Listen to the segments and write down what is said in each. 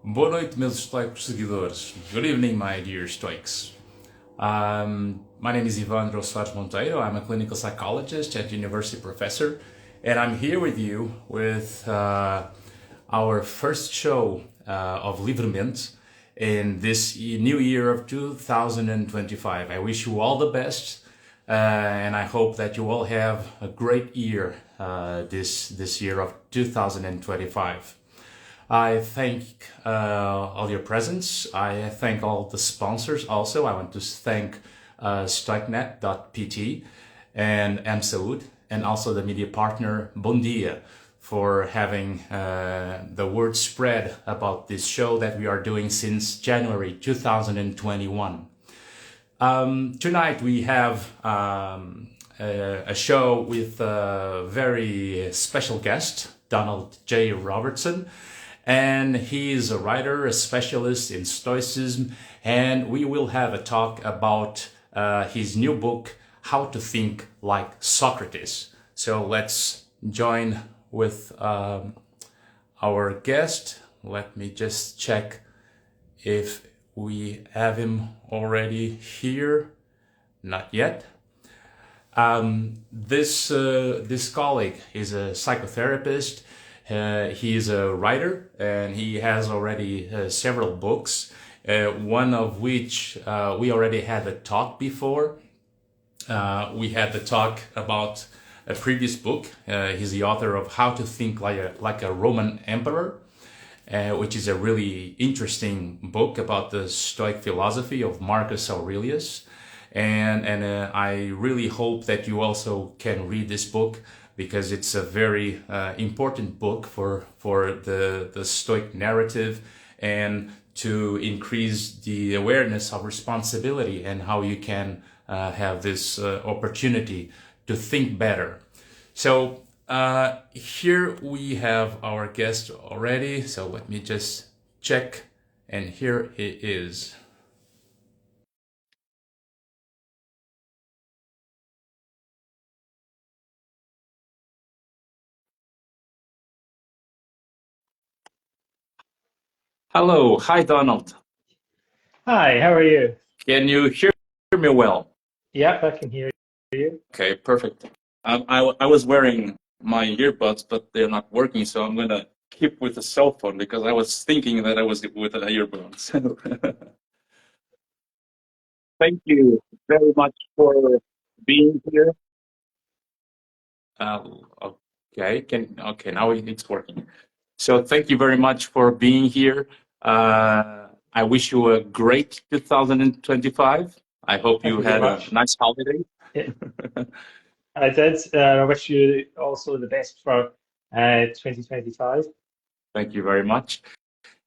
Boa noite, meus estoicos seguidores. Good evening, my dear Stoics. My name is Evandro Soares Monteiro. I'm a clinical psychologist and university professor, and I'm here with you with our first show of LIVREMENTE in this new year of 2025. I wish you all the best, and I hope that you all have a great year this year of 2025. I thank all your presence. I thank all the sponsors also. I want to thank stoicnet.pt and Saud, and also the media partner Bom Dia for having the word spread about this show that we are doing since January 2021. Tonight we have a show with a very special guest, Donald J Robertson. And he is a writer, a specialist in Stoicism, and we will have a talk about his new book, How to Think Like Socrates. So let's join with our guest. Let me just check if we have him already here. Not yet. This colleague is a psychotherapist. He is a writer, and he has already several books, one of which we already had a talk before. We had the talk about a previous book. He's the author of How to Think Like a Roman Emperor, which is a really interesting book about the Stoic philosophy of Marcus Aurelius. And I really hope that you also can read this book, because it's a very important book for the Stoic narrative, and to increase the awareness of responsibility and how you can have this opportunity to think better. So here we have our guest already. So let me just check, and here he is. Hello. Hi, Donald. Hi, how are you? Can you hear me well? Yep, I can hear you. Okay, perfect. I was wearing my earbuds, but they're not working, so I'm going to keep with the cell phone because I was thinking that I was with an earbuds. So thank you very much for being here. Okay, now it's working. So thank you very much for being here. I wish you a great 2025. I hope Thank you you very had a much. nice holiday. Yeah, I did. I wish you also the best for 2025. Thank you very much.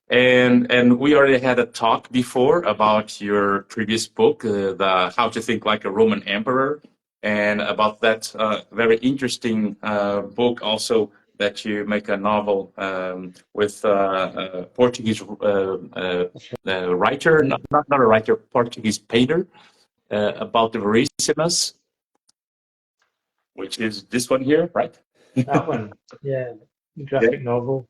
And we already had a talk before about your previous book, the How to Think Like a Roman Emperor, and about that very interesting book also, that you make a novel with a Portuguese writer, not a writer, Portuguese painter, about the Verissimos, which is this one here, right? That one, yeah, Yeah. graphic novel.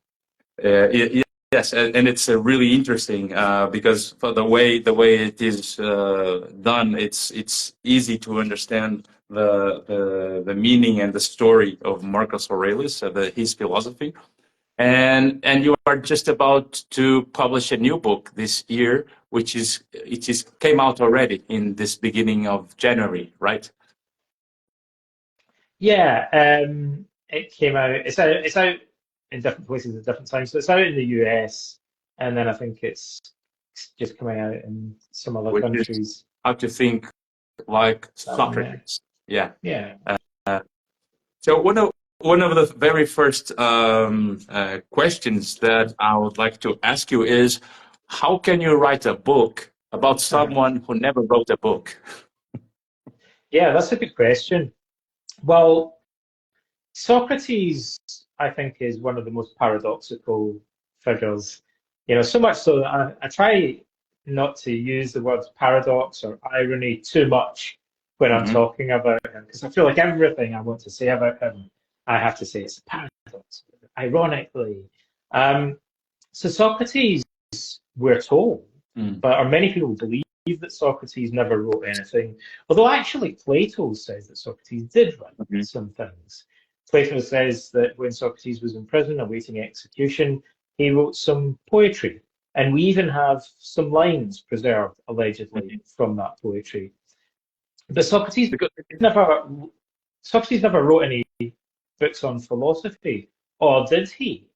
Yes, and it's really interesting because for the way it is done, it's easy to understand the meaning and the story of Marcus Aurelius, his philosophy, and you are just about to publish a new book this year, which came out already in this beginning of January, right? Yeah, it came out. It's out in different places at different times. So it's out in the US, and then I think it's just coming out in some other Which is countries. How to Think Like That one, yeah. Socrates. Yeah. Yeah. So one of the very first questions that I would like to ask you is, how can you write a book about Uh-huh. someone who never wrote a book? Yeah, that's a good question. Well, Socrates, I think, is one of the most paradoxical figures. So much so that I try not to use the words paradox or irony too much when I'm Hmm. talking about him, because I feel like everything I want to say about him, I have to say it's a paradox, ironically. So Socrates we're told, Mm. or many people believe, that Socrates never wrote anything. Although actually Plato says that Socrates did write some things. Plato says that when Socrates was in prison awaiting execution, he wrote some poetry. And we even have some lines preserved, allegedly, from that poetry. But never, Socrates never wrote any books on philosophy, or did he?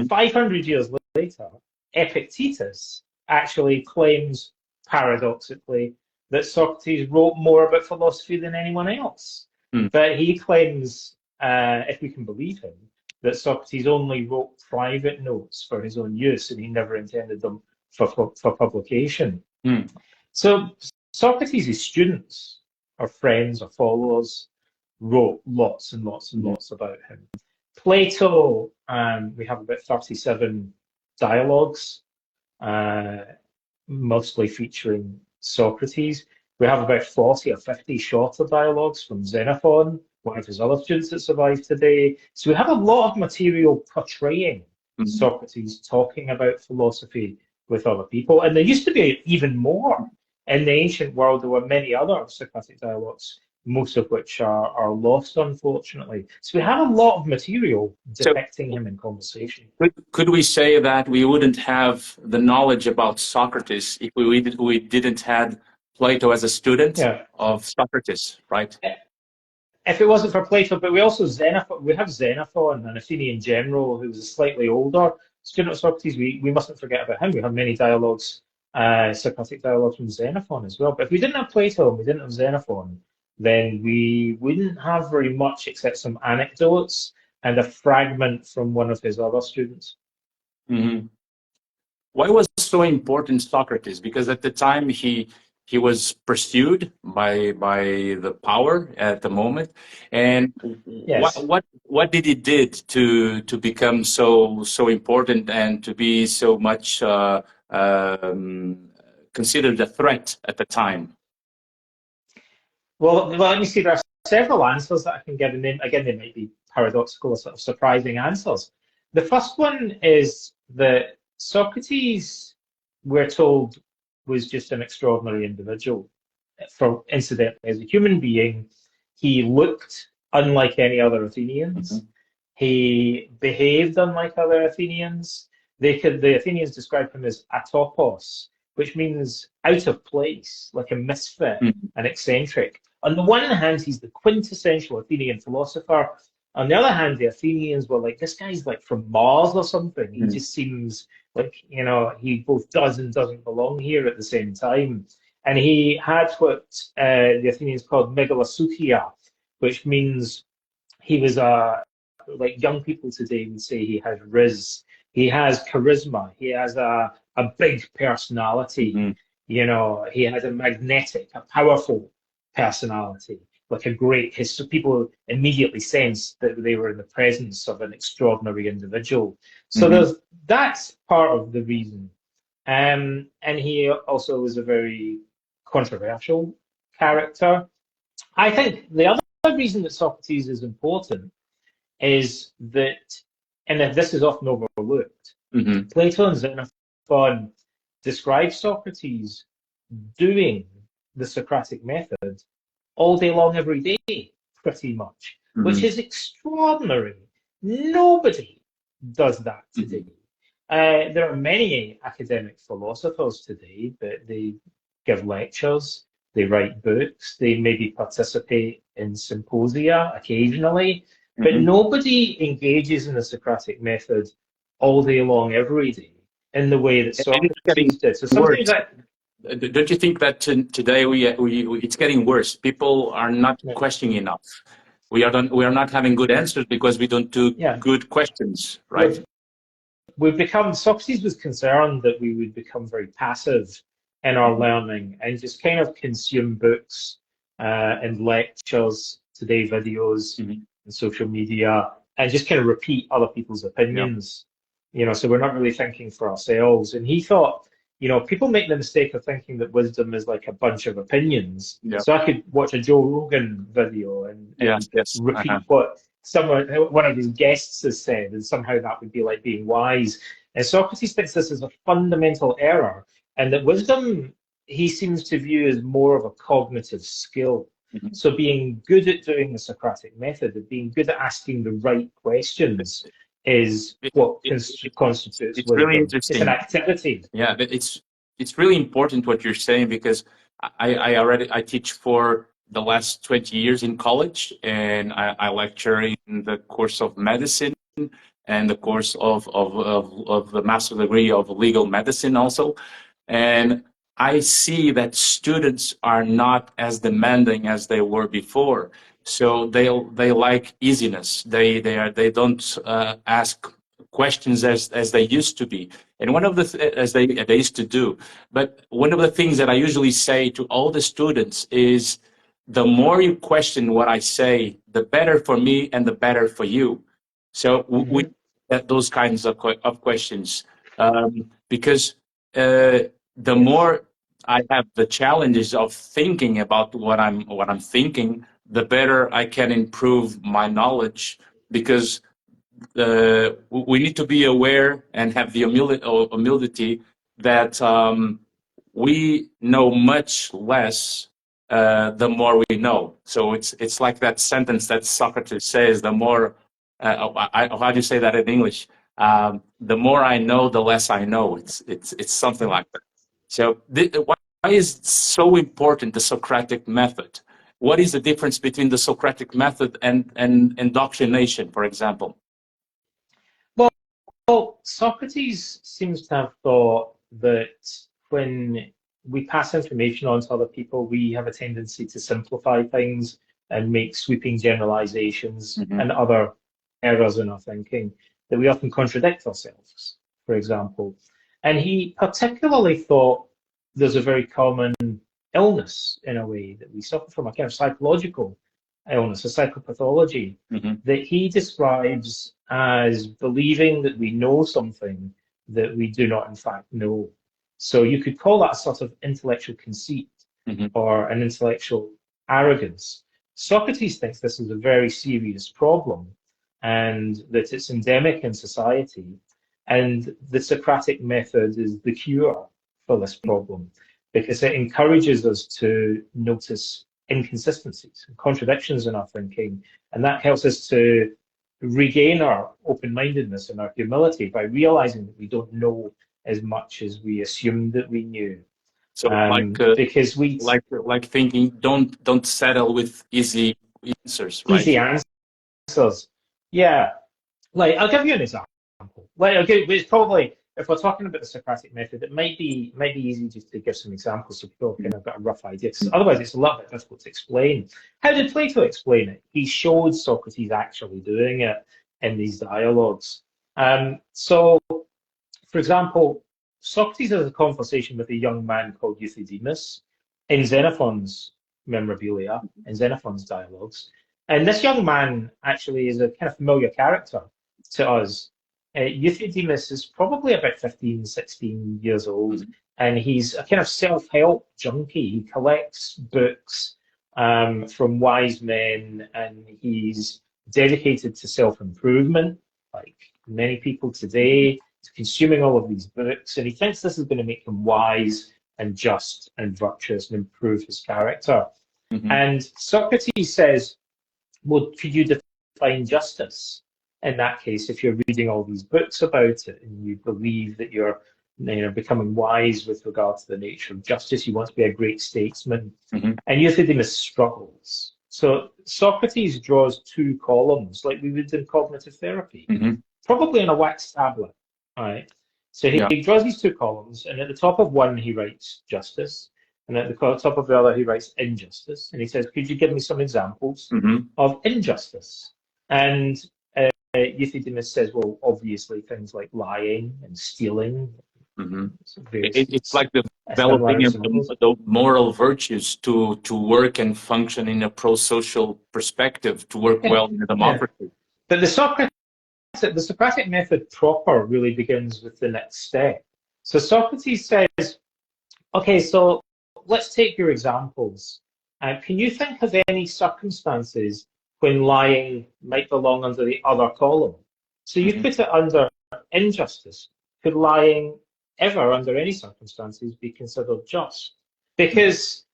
500 years later, Epictetus actually claims, paradoxically, that Socrates wrote more about philosophy than anyone else. But he claims, if we can believe him, that Socrates only wrote private notes for his own use, and he never intended them for publication. So Socrates' students, or friends, or followers, wrote lots and lots and lots about him. Plato, we have about 37 dialogues, mostly featuring Socrates. We have about 40 or 50 shorter dialogues from Xenophon, one of his other students that survived today. So we have a lot of material portraying Socrates talking about philosophy with other people. And there used to be even more. In the ancient world, there were many other Socratic dialogues, most of which are lost, unfortunately. So we have a lot of material depicting him in conversation. Could we say that we wouldn't have the knowledge about Socrates if we didn't have Plato as a student of Socrates, right? If it wasn't for Plato, but we also we have Xenophon, an Athenian general who was a slightly older student of Socrates. We mustn't forget about him. We have many dialogues, Socratic dialogues from Xenophon as well. But if we didn't have Plato and we didn't have Xenophon, then we wouldn't have very much except some anecdotes and a fragment from one of his other students. Why was it so important, Socrates? Because at the time he was pursued by the power at the moment, and what did he did to become so important and to be so much considered a threat at the time? Well, let me see. There are several answers that I can give, and then again, they might be paradoxical or sort of surprising answers. The first one is that Socrates, we're told, was just an extraordinary individual. Incidentally, as a human being, he looked unlike any other Athenians. He behaved unlike other Athenians. The Athenians describe him as atopos, which means out of place, like a misfit, an eccentric. On the one hand, he's the quintessential Athenian philosopher. On the other hand, the Athenians were like, this guy's like from Mars or something. He just seems like, he both does and doesn't belong here at the same time. And he had what the Athenians called megalosoukia, which means he was like young people today would say he has riz. He has charisma. He has a big personality. He has a powerful personality, like a great history. People immediately sensed that they were in the presence of an extraordinary individual. So that's part of the reason. And he also was a very controversial character. I think the other reason that Socrates is important is that, and this is often overlooked, Plato and Xenophon describe Socrates doing the Socratic method all day long, every day, pretty much, which is extraordinary. Nobody does that today. There are many academic philosophers today, but they give lectures, they write books, they maybe participate in symposia occasionally, but nobody engages in the Socratic method all day long, every day, in the way that Socrates did. So sometimes don't you think that today it's getting worse? People are not questioning enough. We are not having good answers because we don't do good questions, right? Socrates was concerned that we would become very passive in our learning and just kind of consume books and lectures, today videos and social media, and just kind of repeat other people's opinions. So we're not really thinking for ourselves. And he thought, people make the mistake of thinking that wisdom is like a bunch of opinions. So I could watch a Joe Rogan video and repeat what one of his guests has said, and somehow that would be like being wise. And Socrates thinks this is a fundamental error, and that wisdom he seems to view as more of a cognitive skill. So being good at doing the Socratic method, of being good at asking the right questions, is what constitutes it's really wisdom. It's an interesting. activity. Yeah, but it's really important what you're saying, because I teach for the last 20 years in college, and I lecture in the course of medicine and the course of the master degree of legal medicine also. And I see that students are not as demanding as they were before. So they like easiness. They don't ask questions as they used to be, and one of the as they used to do. But one of the things that I usually say to all the students is, the more you question what I say, the better for me and the better for you. So we get those kinds of questions, because the more I have the challenges of thinking about what I'm thinking, the better I can improve my knowledge, because we need to be aware and have the humility that we know much less the more we know. So it's like that sentence that Socrates says: the more how do you say that in English? The more I know, the less I know. It's something like that. So why is it so important, the Socratic method? What is the difference between the Socratic method and indoctrination, for example? Well, Socrates seems to have thought that when we pass information on to other people, we have a tendency to simplify things and make sweeping generalizations and other errors in our thinking, that we often contradict ourselves, for example. And he particularly thought there's a very common illness, in a way, that we suffer from, a kind of psychological illness, a psychopathology, that he describes as believing that we know something that we do not in fact know. So you could call that a sort of intellectual conceit or an intellectual arrogance. Socrates thinks this is a very serious problem and that it's endemic in society, and the Socratic method is the cure for this problem, because it encourages us to notice inconsistencies and contradictions in our thinking, and that helps us to regain our open-mindedness and our humility by realizing that we don't know as much as we assumed that we knew. So because we like thinking, don't settle with easy answers, right? Easy answers. Yeah. Like, I'll give you an example. Like, okay, it's probably, if we're talking about the Socratic method, it might be easy just to give some examples so people can have got a rough idea. Because otherwise, it's a little bit difficult to explain. How did Plato explain it? He showed Socrates actually doing it in these dialogues. So, for example, Socrates has a conversation with a young man called Euthydemus in Xenophon's memorabilia, in Xenophon's dialogues. And this young man actually is a kind of familiar character to us. Euthydemus is probably about 15, 16 years old, and he's a kind of self-help junkie. He collects books from wise men, and he's dedicated to self-improvement, like many people today. He's consuming all of these books, and he thinks this is going to make him wise and just and virtuous and improve his character. And Socrates says, well, could you define justice? In that case, if you're reading all these books about it and you believe that you're becoming wise with regard to the nature of justice, you want to be a great statesman. And Euthydemus struggles. So Socrates draws two columns, like we would in cognitive therapy, probably on a wax tablet. All right. So he draws these two columns, and at the top of one he writes justice, and at the top of the other he writes injustice. And he says, could you give me some examples of injustice? And Euthydemus says, well, obviously things like lying and stealing. It's like developing the moral virtues to work and function in a pro-social perspective, to work well in a democracy. But the Socratic method proper really begins with the next step. So Socrates says, okay, so let's take your examples. Can you think of any circumstances when lying might belong under the other column? So you put it under injustice. could lying ever, under any circumstances, be considered just? Because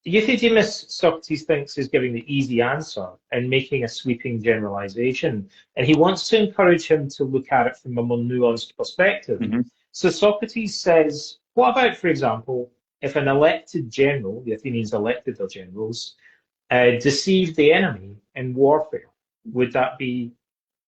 Euthydemus, Socrates thinks, is giving the easy answer and making a sweeping generalization. And he wants to encourage him to look at it from a more nuanced perspective. So Socrates says, what about, for example, if an elected general, the Athenians elected their generals, deceived the enemy in warfare? Would that be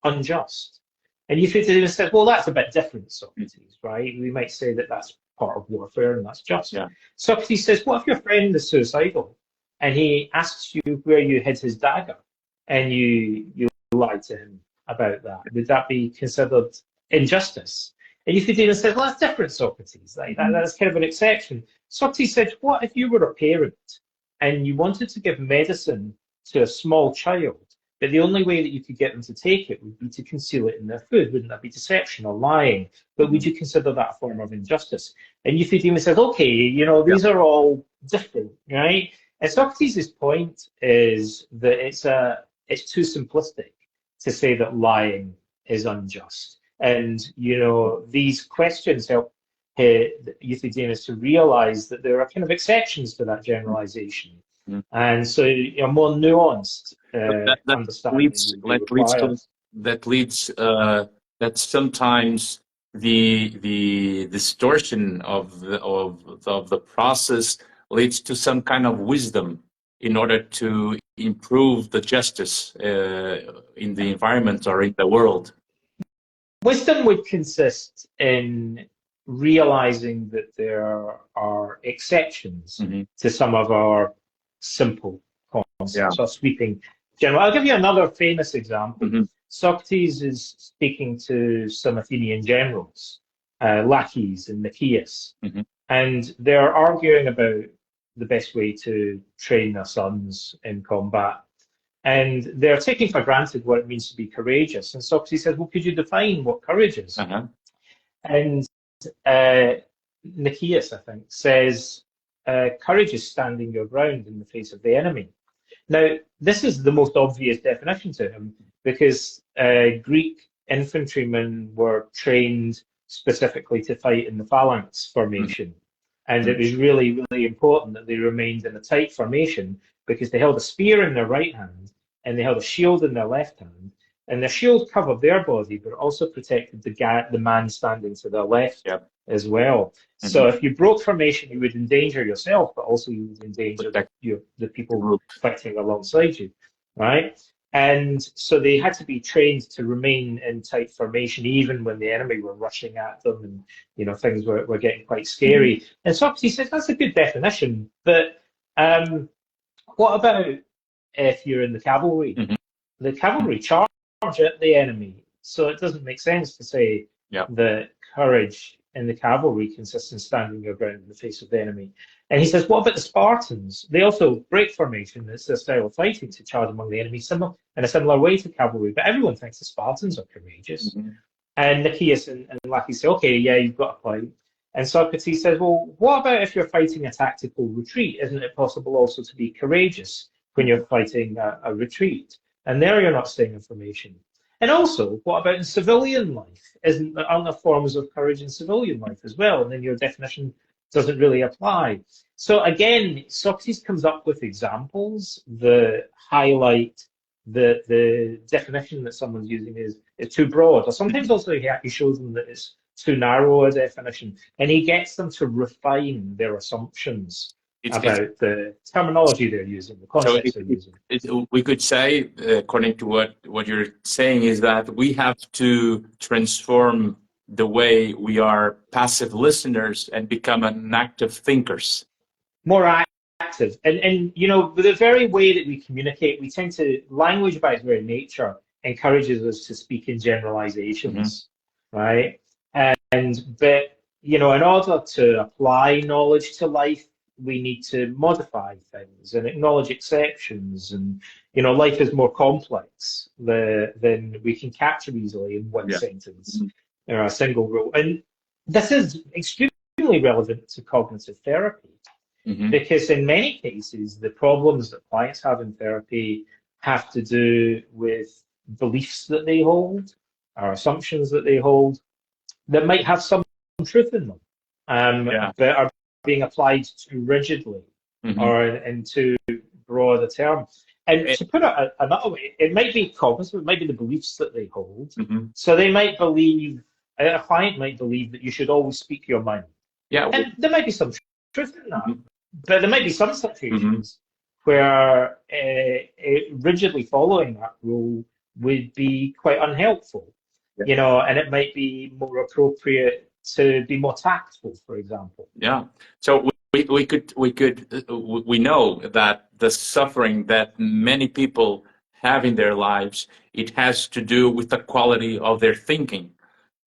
unjust? And Euthydemus says, well, that's a bit different, Socrates, right? We might say that that's part of warfare and that's just. Yeah. Socrates says, what if your friend is suicidal and he asks you where you hid his dagger and you lied to him about that? Would that be considered injustice? And Euthydemus says, well, that's different, Socrates. Like, that's kind of an exception. Socrates said, what if you were a parent and you wanted to give medicine to a small child, but the only way that you could get them to take it would be to conceal it in their food? Wouldn't that be deception or lying? But would you consider that a form of injustice? And Euthydemus says, okay, you know, these are all different, right? And Socrates' point is that it's too simplistic to say that lying is unjust. And, you know, these questions help Euthydemus to realize that there are kind of exceptions to that generalization. And so a more nuanced understanding that sometimes the distortion of the process leads to some kind of wisdom in order to improve the justice in the environment or in the world. Wisdom would consist in realizing that there are exceptions to some of our simple concepts or sweeping general. I'll give you another famous example. Socrates is speaking to some Athenian generals, lackeys in Nicaeus, and they're arguing about the best way to train their sons in combat. And they're taking for granted what it means to be courageous. And Socrates says, well, could you define what courage is? And Nicaeus, I think, says, courage is standing your ground in the face of the enemy. Now, this is the most obvious definition to him, because Greek infantrymen were trained specifically to fight in the phalanx formation. And it was really, really important that they remained in a tight formation, because they held a spear in their right hand and they held a shield in their left hand. And the shield covered their body, but also protected the man standing to their left as well. So if you broke formation, you would endanger yourself, but also you would endanger the people fighting alongside you, right? And so they had to be trained to remain in tight formation, even when the enemy were rushing at them, and you know things were getting quite scary. And Socrates says that's a good definition, but what about if you're in the cavalry? The cavalry charge at the enemy, so it doesn't make sense to say that courage in the cavalry consists in standing your ground in the face of the enemy. And he says, what about the Spartans? They also break formation. It's their style of fighting to charge among the enemy, in a similar way to cavalry. But everyone thinks the Spartans are courageous. And Nicaeus and Lackey say, okay, yeah, you've got a point. And Socrates says, well, what about if you're fighting a tactical retreat? Isn't it possible also to be courageous when you're fighting a retreat? And there you're not staying in formation. And also, what about in civilian life? Aren't there forms of courage in civilian life as well? And then your definition doesn't really apply. So again, Socrates comes up with examples that highlight the definition that someone's using is too broad. Or sometimes also he shows them that it's too narrow a definition. And he gets them to refine their assumptions about the terminology they're using, the concepts they're using. We could say, according to what you're saying, is that we have to transform the way we are passive listeners and become an active thinkers. More active. And you know, the very way that we communicate, we tend to, language by its very nature encourages us to speak in generalizations, right? But, you know, in order to apply knowledge to life, we need to modify things and acknowledge exceptions. And, you know, life is more complex than we can capture easily in one sentence or a single rule. And this is extremely relevant to cognitive therapy, because in many cases, the problems that clients have in therapy have to do with beliefs that they hold, or assumptions that they hold, that might have some truth in them, Yeah. but are being applied too rigidly or in too broad a term. And to put it another way, it might be cognitive, it might be the beliefs that they hold. So they might believe, a client might believe that you should always speak your mind. Yeah. And there might be some truth in that, but there might be some situations where rigidly following that rule would be quite unhelpful, you know, and it might be more appropriate to be more tactful, for example. Yeah. So we know that the suffering that many people have in their lives, it has to do with the quality of their thinking.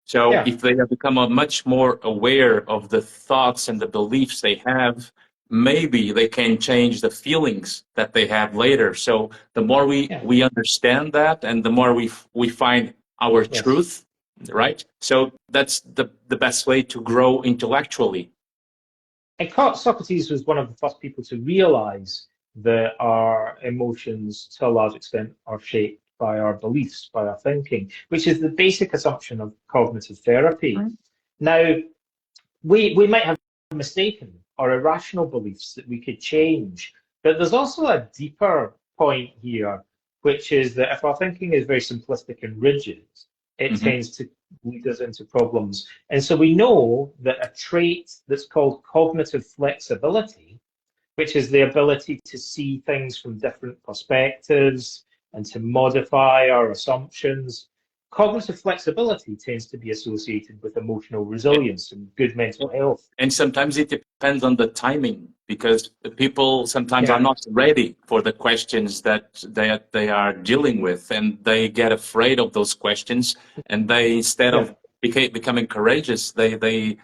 So if they have become much more aware of the thoughts and the beliefs they have, maybe they can change the feelings that they have later. So the more we understand that, and the more we find our truth, right? So that's the best way to grow intellectually. And Socrates was one of the first people to realize that our emotions, to a large extent, are shaped by our beliefs, by our thinking, which is the basic assumption of cognitive therapy. Now, we might have mistaken or irrational beliefs that we could change, but there's also a deeper point here, which is that if our thinking is very simplistic and rigid, it tends to lead us into problems. And so we know that a trait that's called cognitive flexibility, which is the ability to see things from different perspectives and to modify our assumptions, cognitive flexibility tends to be associated with emotional resilience and good mental health. And sometimes it depends on the timing, because people sometimes are not ready for the questions that they are dealing with, and they get afraid of those questions, and they, instead of becoming courageous, they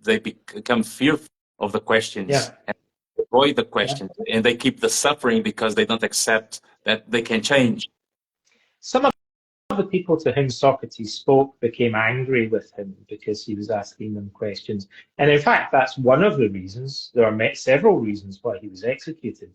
become fearful of the questions and avoid the questions, and they keep the suffering because they don't accept that they can change. Some of the people to whom Socrates spoke became angry with him because he was asking them questions. And in fact, that's one of the reasons. There are several reasons why he was executed.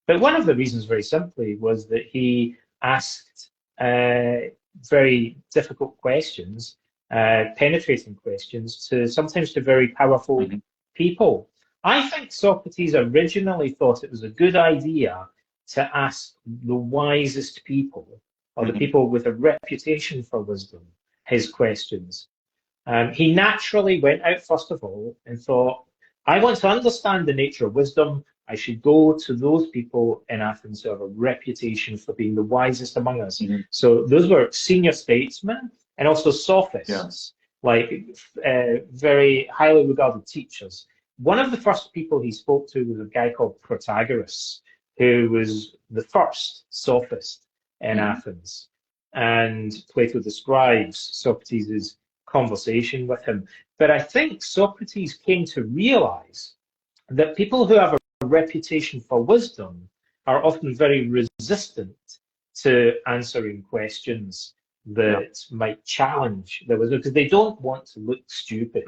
But one of the reasons, very simply, was that he asked very difficult questions, penetrating questions, sometimes to very powerful people. I think Socrates originally thought it was a good idea to ask the wisest people, or the people with a reputation for wisdom, his questions. He naturally went out, first of all, and thought, I want to understand the nature of wisdom. I should go to those people in Athens who have a reputation for being the wisest among us. So those were senior statesmen and also sophists, like very highly regarded teachers. One of the first people he spoke to was a guy called Protagoras, who was the first sophist in Athens. And Plato describes Socrates' conversation with him. But I think Socrates came to realize that people who have a reputation for wisdom are often very resistant to answering questions that might challenge their wisdom, because they don't want to look stupid.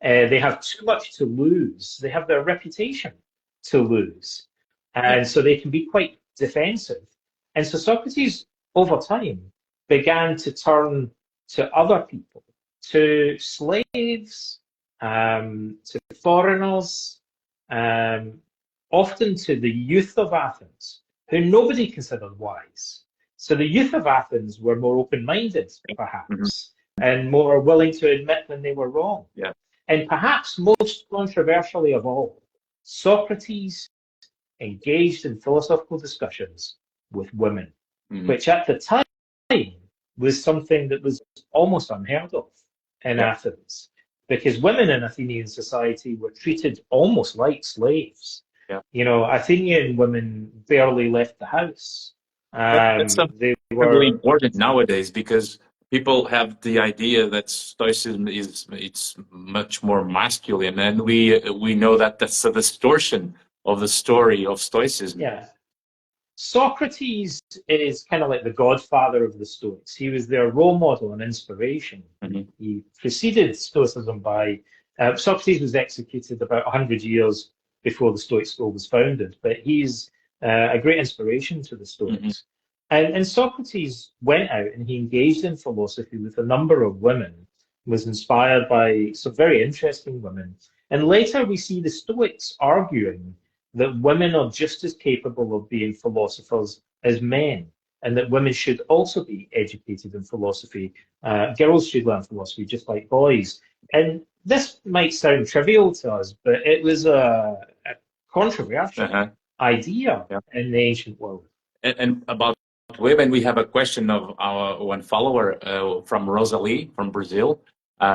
They have too much to lose. They have their reputation to lose. And so they can be quite defensive. And so Socrates, over time, began to turn to other people, to slaves, to foreigners, often to the youth of Athens, who nobody considered wise. So the youth of Athens were more open-minded, perhaps, and more willing to admit when they were wrong. And perhaps most controversially of all, Socrates engaged in philosophical discussions with women, which at the time was something that was almost unheard of in Athens, because women in Athenian society were treated almost like slaves. You know, Athenian women barely left the house. That's they really important nowadays, because people have the idea that Stoicism it's much more masculine, and we know that that's a distortion of the story of Stoicism. Socrates is kind of like the godfather of the Stoics. He was their role model and inspiration. He preceded Stoicism by... Socrates was executed about 100 years before the Stoic school was founded, but he's a great inspiration to the Stoics. And Socrates went out and he engaged in philosophy with a number of women, was inspired by some very interesting women. And later we see the Stoics arguing that women are just as capable of being philosophers as men, and that women should also be educated in philosophy. Girls should learn philosophy just like boys. And this might sound trivial to us, but it was a controversial idea in the ancient world. And about women, we have a question of our one follower from Rosalie from Brazil.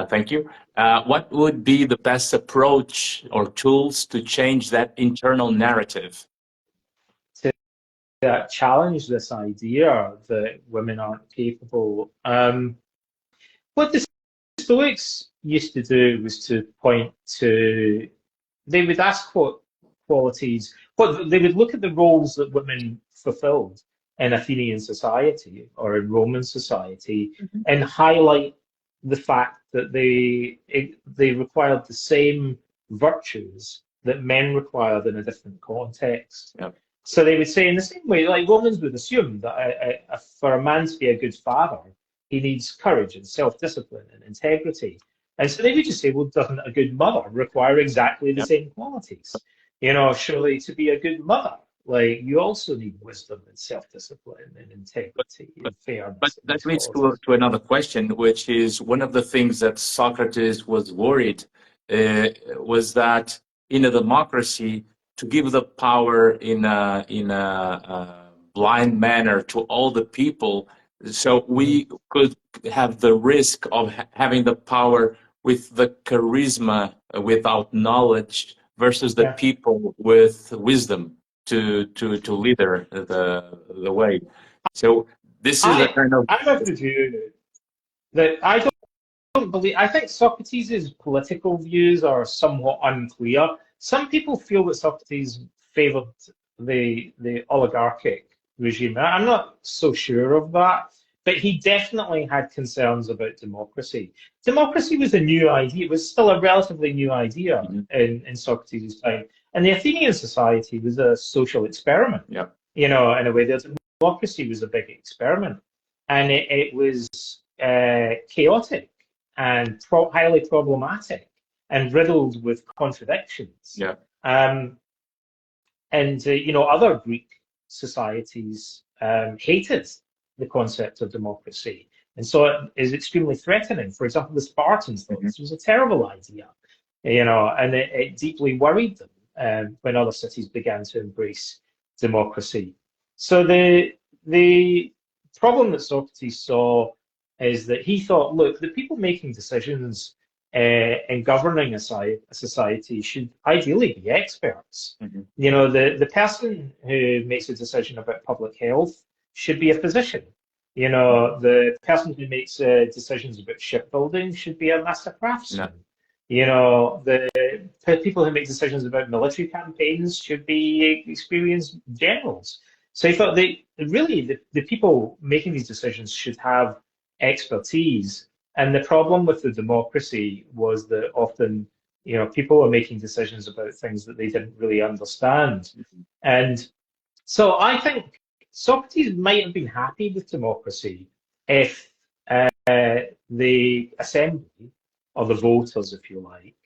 Thank you. What would be the best approach or tools to change that internal narrative? To challenge this idea that women aren't capable. What the Stoics used to do was to point to, they would ask what qualities, they would look at the roles that women fulfilled in Athenian society or in Roman society, and highlight the fact that they required the same virtues that men required in a different context. Yep. So they would say, in the same way, like Romans would assume that for a man to be a good father, he needs courage and self-discipline and integrity. And so they would just say, well, doesn't a good mother require exactly the same qualities? You know, surely to be a good mother, like, you also need wisdom and self-discipline and integrity and fairness. But that leads to another question, which is one of the things that Socrates was worried was that in a democracy, to give the power in a blind manner to all the people, so we could have the risk of having the power with the charisma without knowledge versus the people with wisdom to lead the way. So this is a kind of... I'm of the view that I don't believe, I think Socrates' political views are somewhat unclear. Some people feel that Socrates favored the oligarchic regime. I'm not so sure of that, but he definitely had concerns about democracy. Democracy was a new idea. It was still a relatively new idea in Socrates' time. And the Athenian society was a social experiment. You know, in a way, the democracy was a big experiment. And it was chaotic and highly problematic and riddled with contradictions. And you know, other Greek societies hated the concept of democracy, and so it is extremely threatening. For example, the Spartans thought this was a terrible idea, you know, and it deeply worried them when other cities began to embrace democracy. So the problem that Socrates saw is that he thought, look, the people making decisions in governing a society should ideally be experts. You know, the person who makes a decision about public health should be a physician. You know, the person who makes decisions about shipbuilding should be a master craftsman. You know, the people who make decisions about military campaigns should be experienced generals. So he thought the people making these decisions should have expertise. And the problem with the democracy was that often, you know, people were making decisions about things that they didn't really understand. And so I think Socrates might have been happy with democracy if the assembly, or the voters, if you like,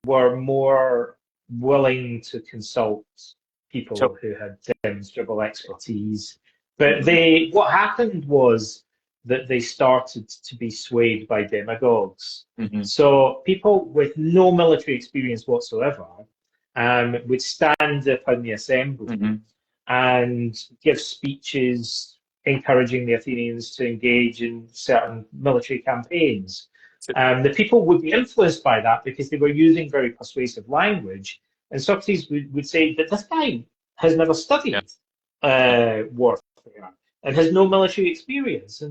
were more willing to consult people who had demonstrable expertise. But what happened was that they started to be swayed by demagogues. So people with no military experience whatsoever would stand up in the assembly and give speeches encouraging the Athenians to engage in certain military campaigns. The people would be influenced by that because they were using very persuasive language. And Socrates would say that this guy has never studied warfare and has no military experience,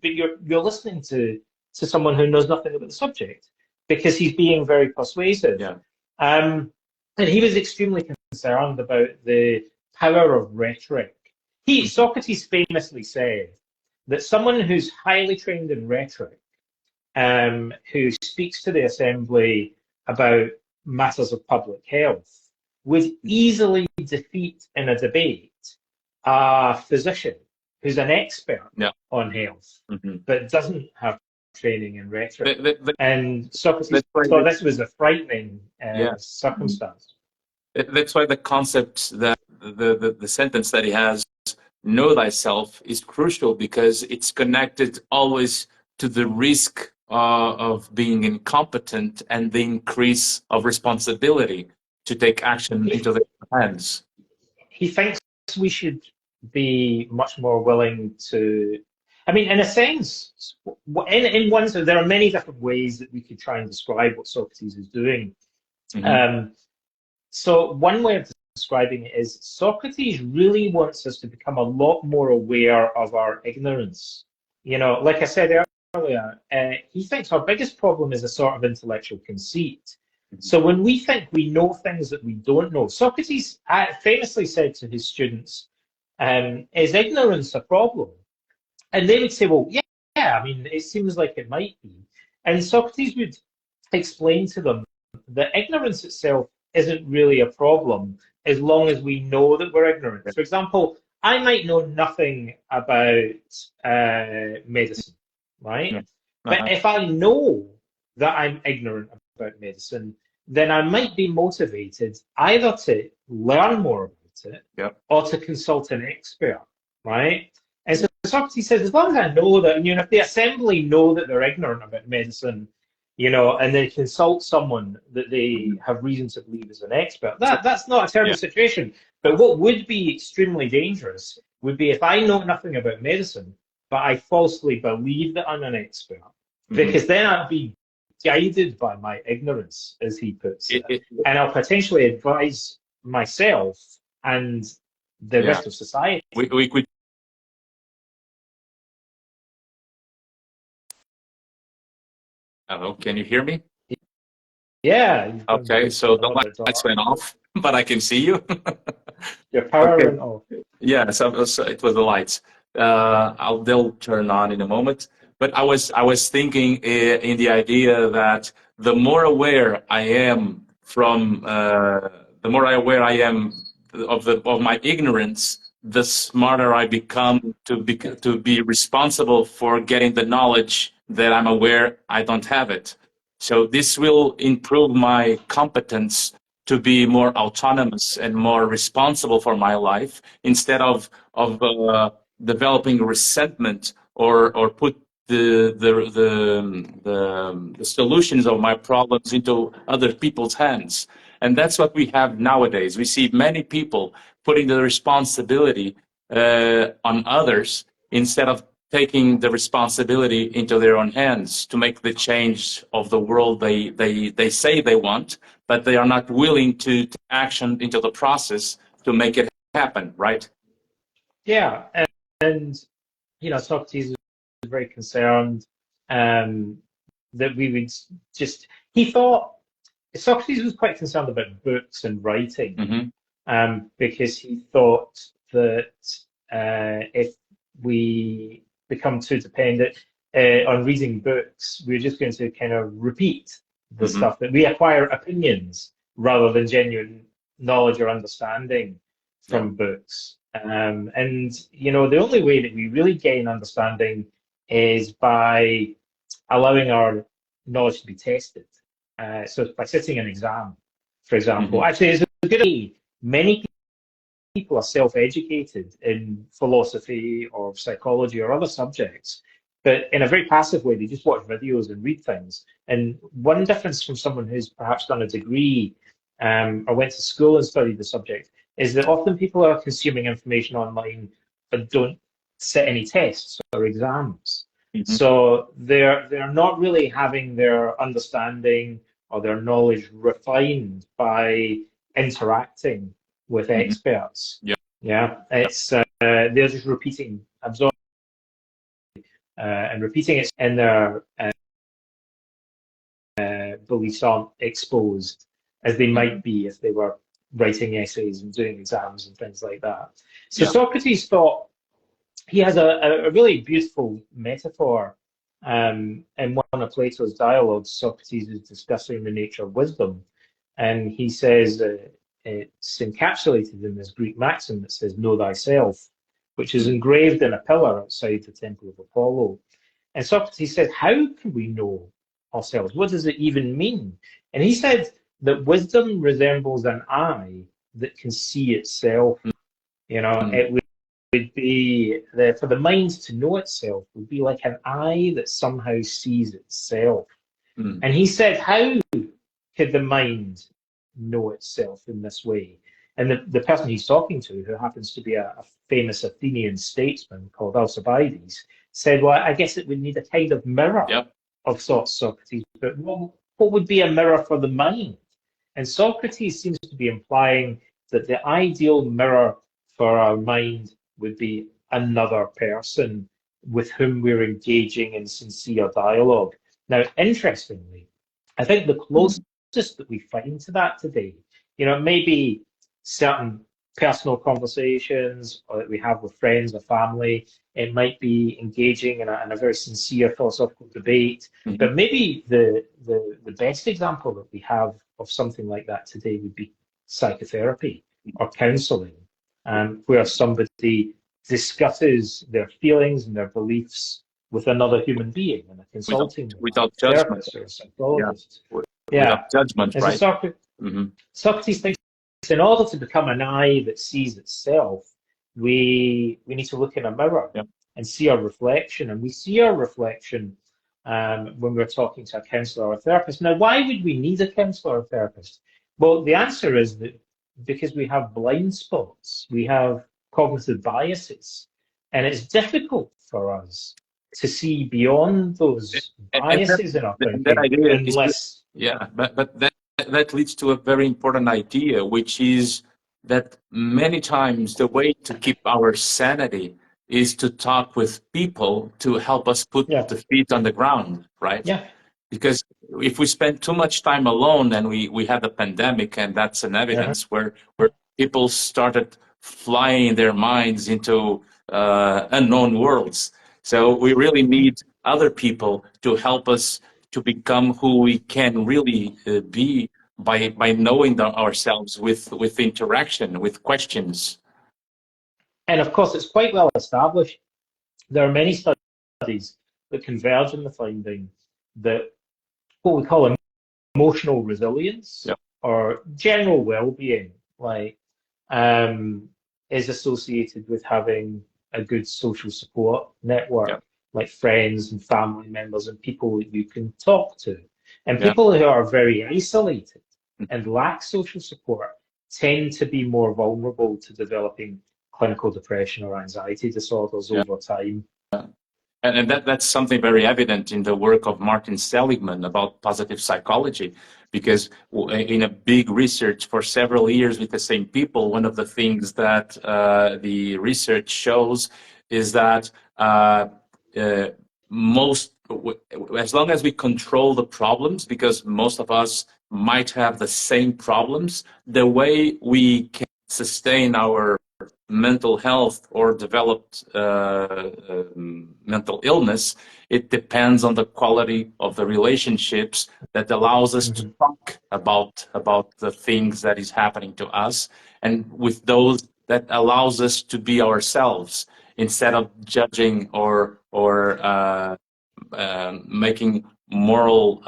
but you're listening to someone who knows nothing about the subject because he's being very persuasive. And he was extremely concerned about the power of rhetoric. Socrates famously said that someone who's highly trained in rhetoric, who speaks to the assembly about matters of public health, would easily defeat in a debate a physician who's an expert on health, but doesn't have training in rhetoric. The- And Socrates that's why thought this was a frightening yeah. circumstance. That's why the concept that the sentence that he has, know thyself, is crucial, because it's connected always to the risk of being incompetent and the increase of responsibility to take action into their hands. He thinks we should be much more willing to, I mean, in a sense, in one sense, there are many different ways that we could try and describe what Socrates is doing. So one way of describing it is Socrates really wants us to become a lot more aware of our ignorance. You know, like I said earlier, he thinks our biggest problem is a sort of intellectual conceit. So when we think we know things that we don't know, Socrates famously said to his students, is ignorance a problem? And they would say, well, yeah, I mean, it seems like it might be. And Socrates would explain to them that ignorance itself isn't really a problem as long as we know that we're ignorant. For example, I might know nothing about medicine, right? But if I know that I'm ignorant about medicine, then I might be motivated either to learn more about it or to consult an expert, right? And so Socrates says, as long as I know that, you know, if the assembly know that they're ignorant about medicine, you know, and they consult someone that they have reason to believe is an expert, that's not a terrible situation. But what would be extremely dangerous would be if I know nothing about medicine, but I falsely believe that I'm an expert, because then I'd be guided by my ignorance, as he puts it, and I'll potentially advise myself and the rest of society. We could. Hello, can you hear me? Yeah. Okay, so the lights went off, but I can see you. Your power went off. Yeah, so it was the lights. They'll turn on in a moment. But I was thinking in the idea that the more aware I am of my ignorance, the smarter I become to be responsible for getting the knowledge that I'm aware I don't have it. So this will improve my competence to be more autonomous and more responsible for my life, instead of developing resentment or put the solutions of my problems into other people's hands. And that's what we have nowadays. We see many people putting the responsibility on others instead of taking the responsibility into their own hands to make the change of the world they say they want, but they are not willing to take action into the process to make it happen, right? Yeah, and you know, Socrates was very concerned that we would just. He thought Socrates was quite concerned about books and writing, because he thought that if we become too dependent on reading books, we're just going to kind of repeat the stuff that we acquire opinions rather than genuine knowledge or understanding from books. And you know, the only way that we really gain understanding is by allowing our knowledge to be tested. So by sitting an exam, for example. Actually, it's a good idea. Many people are self-educated in philosophy or psychology or other subjects, but in a very passive way. They just watch videos and read things. And one difference from someone who's perhaps done a degree or went to school and studied the subject is that often people are consuming information online but don't sit any tests or exams. So they're not really having their understanding or their knowledge refined by interacting with experts. It's they're just repeating, absorbing, and repeating it, and their beliefs aren't exposed as they might be if they were writing essays and doing exams and things like that. So Socrates thought, he has a really beautiful metaphor in one of Plato's dialogues. Socrates is discussing the nature of wisdom, and he says it's encapsulated in this Greek maxim that says, know thyself, which is engraved in a pillar outside the temple of Apollo. And Socrates said, how can we know ourselves? What does it even mean? And he said that wisdom resembles an eye that can see itself. You know, it would be, for the mind to know itself would be like an eye that somehow sees itself. And he said, how could the mind know itself in this way? And the person he's talking to, who happens to be a famous Athenian statesman called Alcibiades, said, well, I guess it would need a kind of mirror of sorts, Socrates, but what would be a mirror for the mind? And Socrates seems to be implying that the ideal mirror for our mind would be another person with whom we're engaging in sincere dialogue. Now, interestingly, I think the closest that we find to that today, you know, maybe certain personal conversations or that we have with friends or family. It might be engaging in a very sincere philosophical debate. But maybe the best example that we have of something like that today would be psychotherapy or counselling, where somebody discusses their feelings and their beliefs with another human being and a consulting without judgment therapist or a psychologist. Without judgment, and right? So Socrates thinks in order to become an eye that sees itself, we need to look in a mirror and see our reflection. And we see our reflection when we're talking to a counsellor or a therapist. Now, why would we need a counsellor or a therapist? Well, the answer is that because we have blind spots, we have cognitive biases, and it's difficult for us to see beyond those biases in our thinking unless... But that leads to a very important idea, which is that many times the way to keep our sanity is to talk with people to help us put the feet on the ground, right? Because if we spend too much time alone, and we had a pandemic, and that's an evidence where people started flying their minds into unknown worlds. So we really need other people to help us to become who we can really be by knowing ourselves with interaction, with questions. And of course, it's quite well established. There are many studies that converge in the finding that what we call emotional resilience or general well-being, like, is associated with having a good social support network, like friends and family members and people that you can talk to. And people who are very isolated and lack social support tend to be more vulnerable to developing clinical depression or anxiety disorders over time. And that's something very evident in the work of Martin Seligman about positive psychology, because in a big research for several years with the same people, one of the things that the research shows is that as long as we control the problems, because most of us might have the same problems, the way we can sustain our mental health or developed mental illness, it depends on the quality of the relationships that allows us to talk about the things that is happening to us, and with those that allows us to be ourselves instead of judging or making moral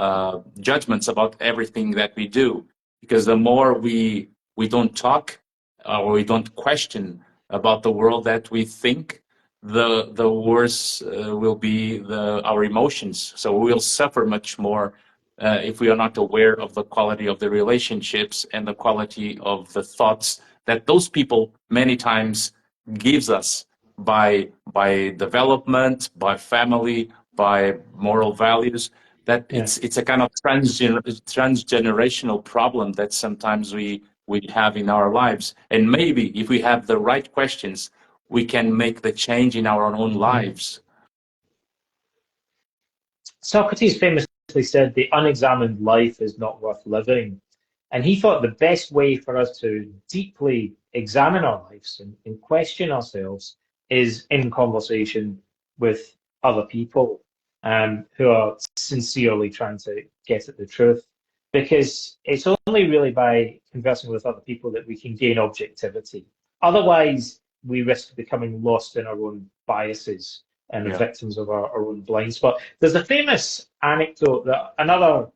judgments about everything that we do. Because the more we don't talk or we don't question about the world that we think, the worse will be our emotions. So we'll suffer much more if we are not aware of the quality of the relationships and the quality of the thoughts that those people many times gives us by development, by family, by moral values. That it's a kind of transgenerational problem that sometimes we have in our lives. And maybe if we have the right questions, we can make the change in our own lives. Socrates famously said, the unexamined life is not worth living. And he thought the best way for us to deeply examine our lives and question ourselves is in conversation with other people who are sincerely trying to get at the truth. Because it's only really by conversing with other people that we can gain objectivity. Otherwise, we risk becoming lost in our own biases and are victims of our own blind spot. There's a famous anecdote that another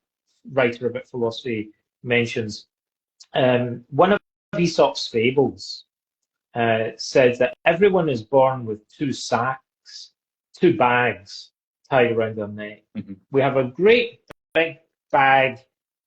writer about philosophy mentions. One of Aesop's fables says that everyone is born with two sacks, two bags tied around their neck. We have a great big bag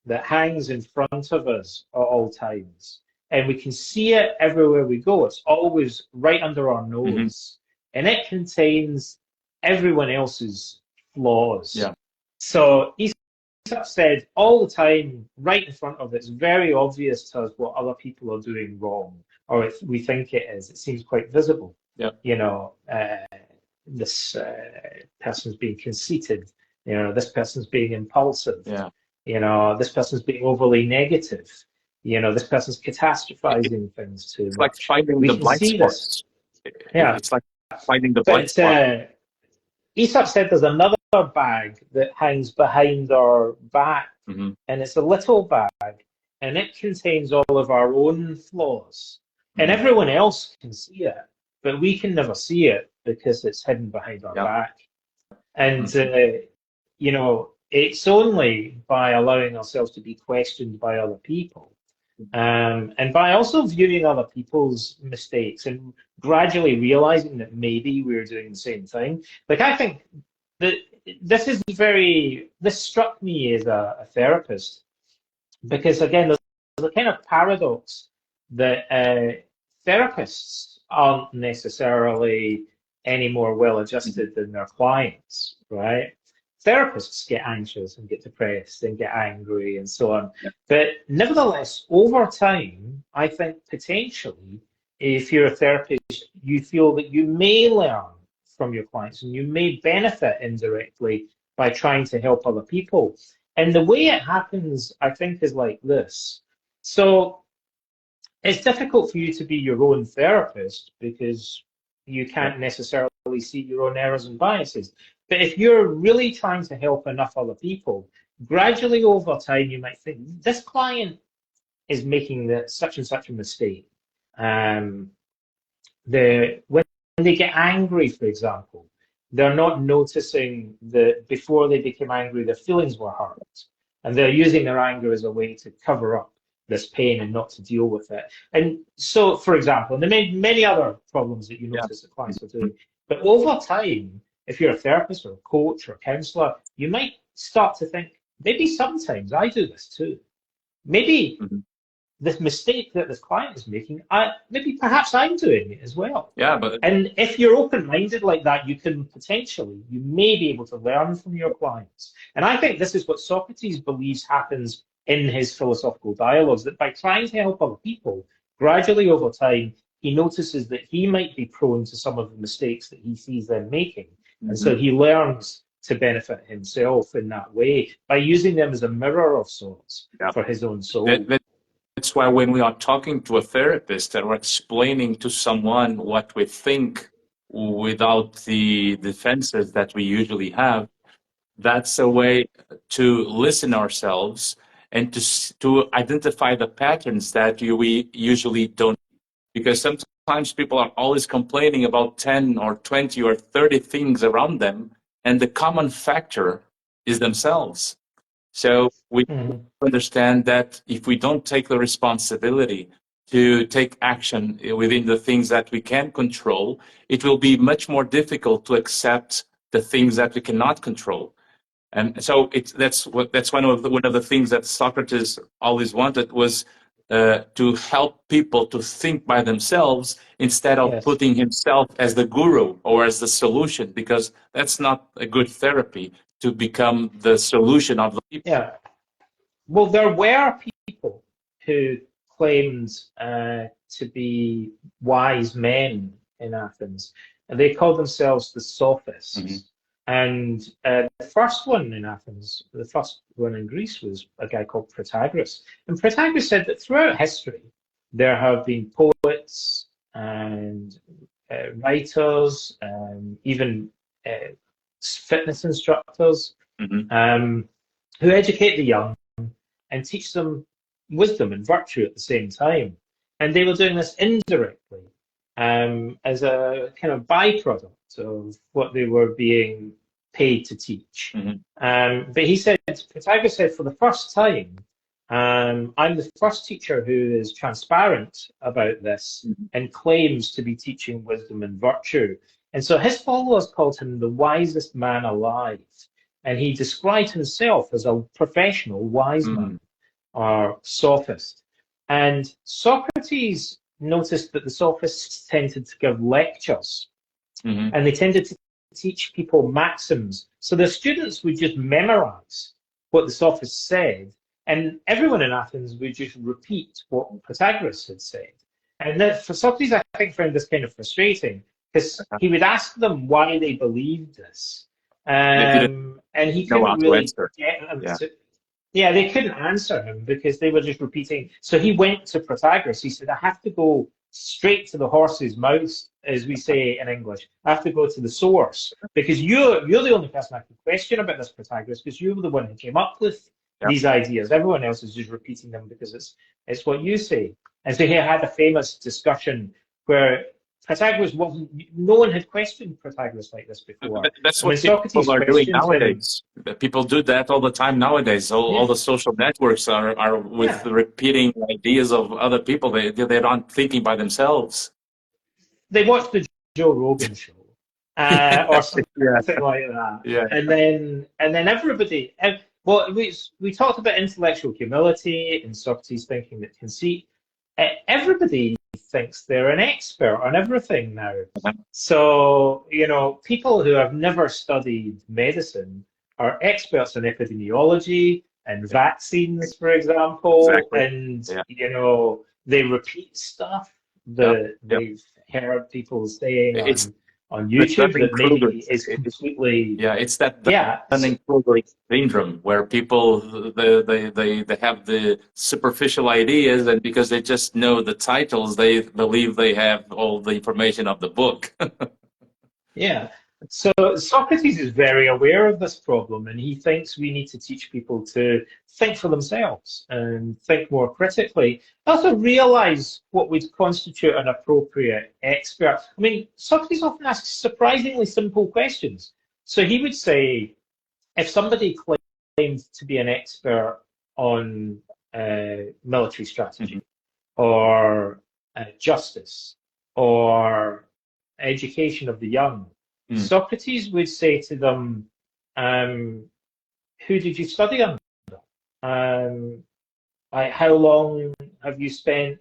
that hangs in front of us at all times, and we can see it everywhere we go. It's always right under our nose, and it contains everyone else's flaws. Yeah. So Aesop said all the time, right in front of it, it's very obvious to us what other people are doing wrong, or if we think it is. It seems quite visible. Yeah. You know, this person's being conceited. You know, this person's being impulsive. Yeah. You know, this person's being overly negative. You know, this person's catastrophizing things too much. It's like finding the blind spots. Yeah. It's like finding the blind spot. Aesop said there's another bag that hangs behind our back, Mm-hmm. and it's a little bag, and it contains all of our own flaws. And everyone else can see it, but we can never see it because it's hidden behind our back. And, you know, it's only by allowing ourselves to be questioned by other people, and by also viewing other people's mistakes and gradually realizing that maybe we're doing the same thing. Like, I think that this struck me as a therapist, because again, there's a kind of paradox that therapists aren't necessarily any more well-adjusted than their clients, right? Therapists get anxious and get depressed and get angry and so on. Yeah. But nevertheless, over time, I think potentially, if you're a therapist, you feel that you may learn from your clients and you may benefit indirectly by trying to help other people. And the way it happens, I think, is like this. So it's difficult for you to be your own therapist because you can't necessarily see your own errors and biases. But if you're really trying to help enough other people, gradually over time, you might think, this client is making such and such a mistake. When they get angry, for example, they're not noticing that before they became angry, their feelings were hurt. And they're using their anger as a way to cover up this pain and not to deal with it. And so, for example, and there may be many other problems that you notice that clients are doing. But over time, if you're a therapist or a coach or a counselor, you might start to think, maybe sometimes I do this too. Maybe this mistake that this client is making, perhaps I'm doing it as well. Yeah, and if you're open-minded like that, you may be able to learn from your clients. And I think this is what Socrates believes happens in his philosophical dialogues, that by trying to help other people, gradually over time, he notices that he might be prone to some of the mistakes that he sees them making. And so he learns to benefit himself in that way by using them as a mirror of sorts for his own soul. That's why when we are talking to a therapist and we're explaining to someone what we think without the defenses that we usually have, that's a way to listen ourselves and to identify the patterns that we usually don't. Because sometimes people are always complaining about 10 or 20 or 30 things around them, and the common factor is themselves. So we understand that if we don't take the responsibility to take action within the things that we can control, it will be much more difficult to accept the things that we cannot control. And so that's one of the things that Socrates always wanted was to help people to think by themselves instead of putting himself as the guru or as the solution, because that's not a good therapy, to become the solution of the people. Yeah. Well, there were people who claimed to be wise men in Athens, and they called themselves the sophists. And the first one in Athens, the first one in Greece, was a guy called Protagoras. And Protagoras said that throughout history, there have been poets and writers, even fitness instructors, who educate the young and teach them wisdom and virtue at the same time. And they were doing this indirectly. as a kind of byproduct of what they were being paid to teach. But he said, Protagoras said, for the first time, I'm the first teacher who is transparent about this and claims to be teaching wisdom and virtue. And so his followers called him the wisest man alive. And he described himself as a professional wise man or sophist. And Socrates noticed that the sophists tended to give lectures, and they tended to teach people maxims. So the students would just memorize what the sophists said, and everyone in Athens would just repeat what Protagoras had said. And that, for Socrates, I think, found this kind of frustrating, because he would ask them why they believed this. And he couldn't really get them to... Yeah, they couldn't answer him because they were just repeating. So he went to Protagoras. He said, I have to go straight to the horse's mouth, as we say in English. I have to go to the source, because you're the only person I can question about this, Protagoras, because you were the one who came up with these ideas. Everyone else is just repeating them because it's what you say. And so he had a famous discussion where Protagoras wasn't, no one had questioned Protagoras like this before. That's what people are doing nowadays. People do that all the time nowadays. All the social networks are with repeating ideas of other people. They're not thinking by themselves. They watch the Joe Rogan show or something like that. Yeah. And then everybody, well, we talked about intellectual humility and Socrates thinking that conceit. Everybody thinks they're an expert on everything now. So, people who have never studied medicine are experts on epidemiology and vaccines, for example, and, they repeat stuff that they've heard people saying on YouTube that maybe is completely... Yeah, it's that Dunning-Kruger syndrome where people, they have the superficial ideas, and because they just know the titles, they believe they have all the information of the book. Yeah. So Socrates is very aware of this problem, and he thinks we need to teach people to think for themselves and think more critically. Also realize what would constitute an appropriate expert. I mean, Socrates often asks surprisingly simple questions. So he would say, if somebody claimed to be an expert on military strategy or justice or education of the young, Socrates would say to them, who did you study under? How long have you spent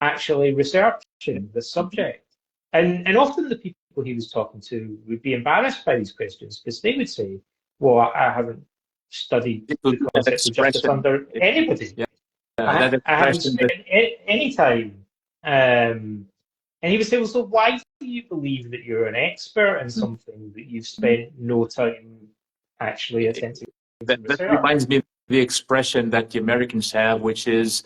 actually researching the subject? And often the people he was talking to would be embarrassed by these questions because they would say, well, I haven't studied the concept of justice under anybody. I haven't spent any time. And he would say, well, so why do you believe that you're an expert in something that you've spent no time actually attempting to that reminds me of the expression that the Americans have, which is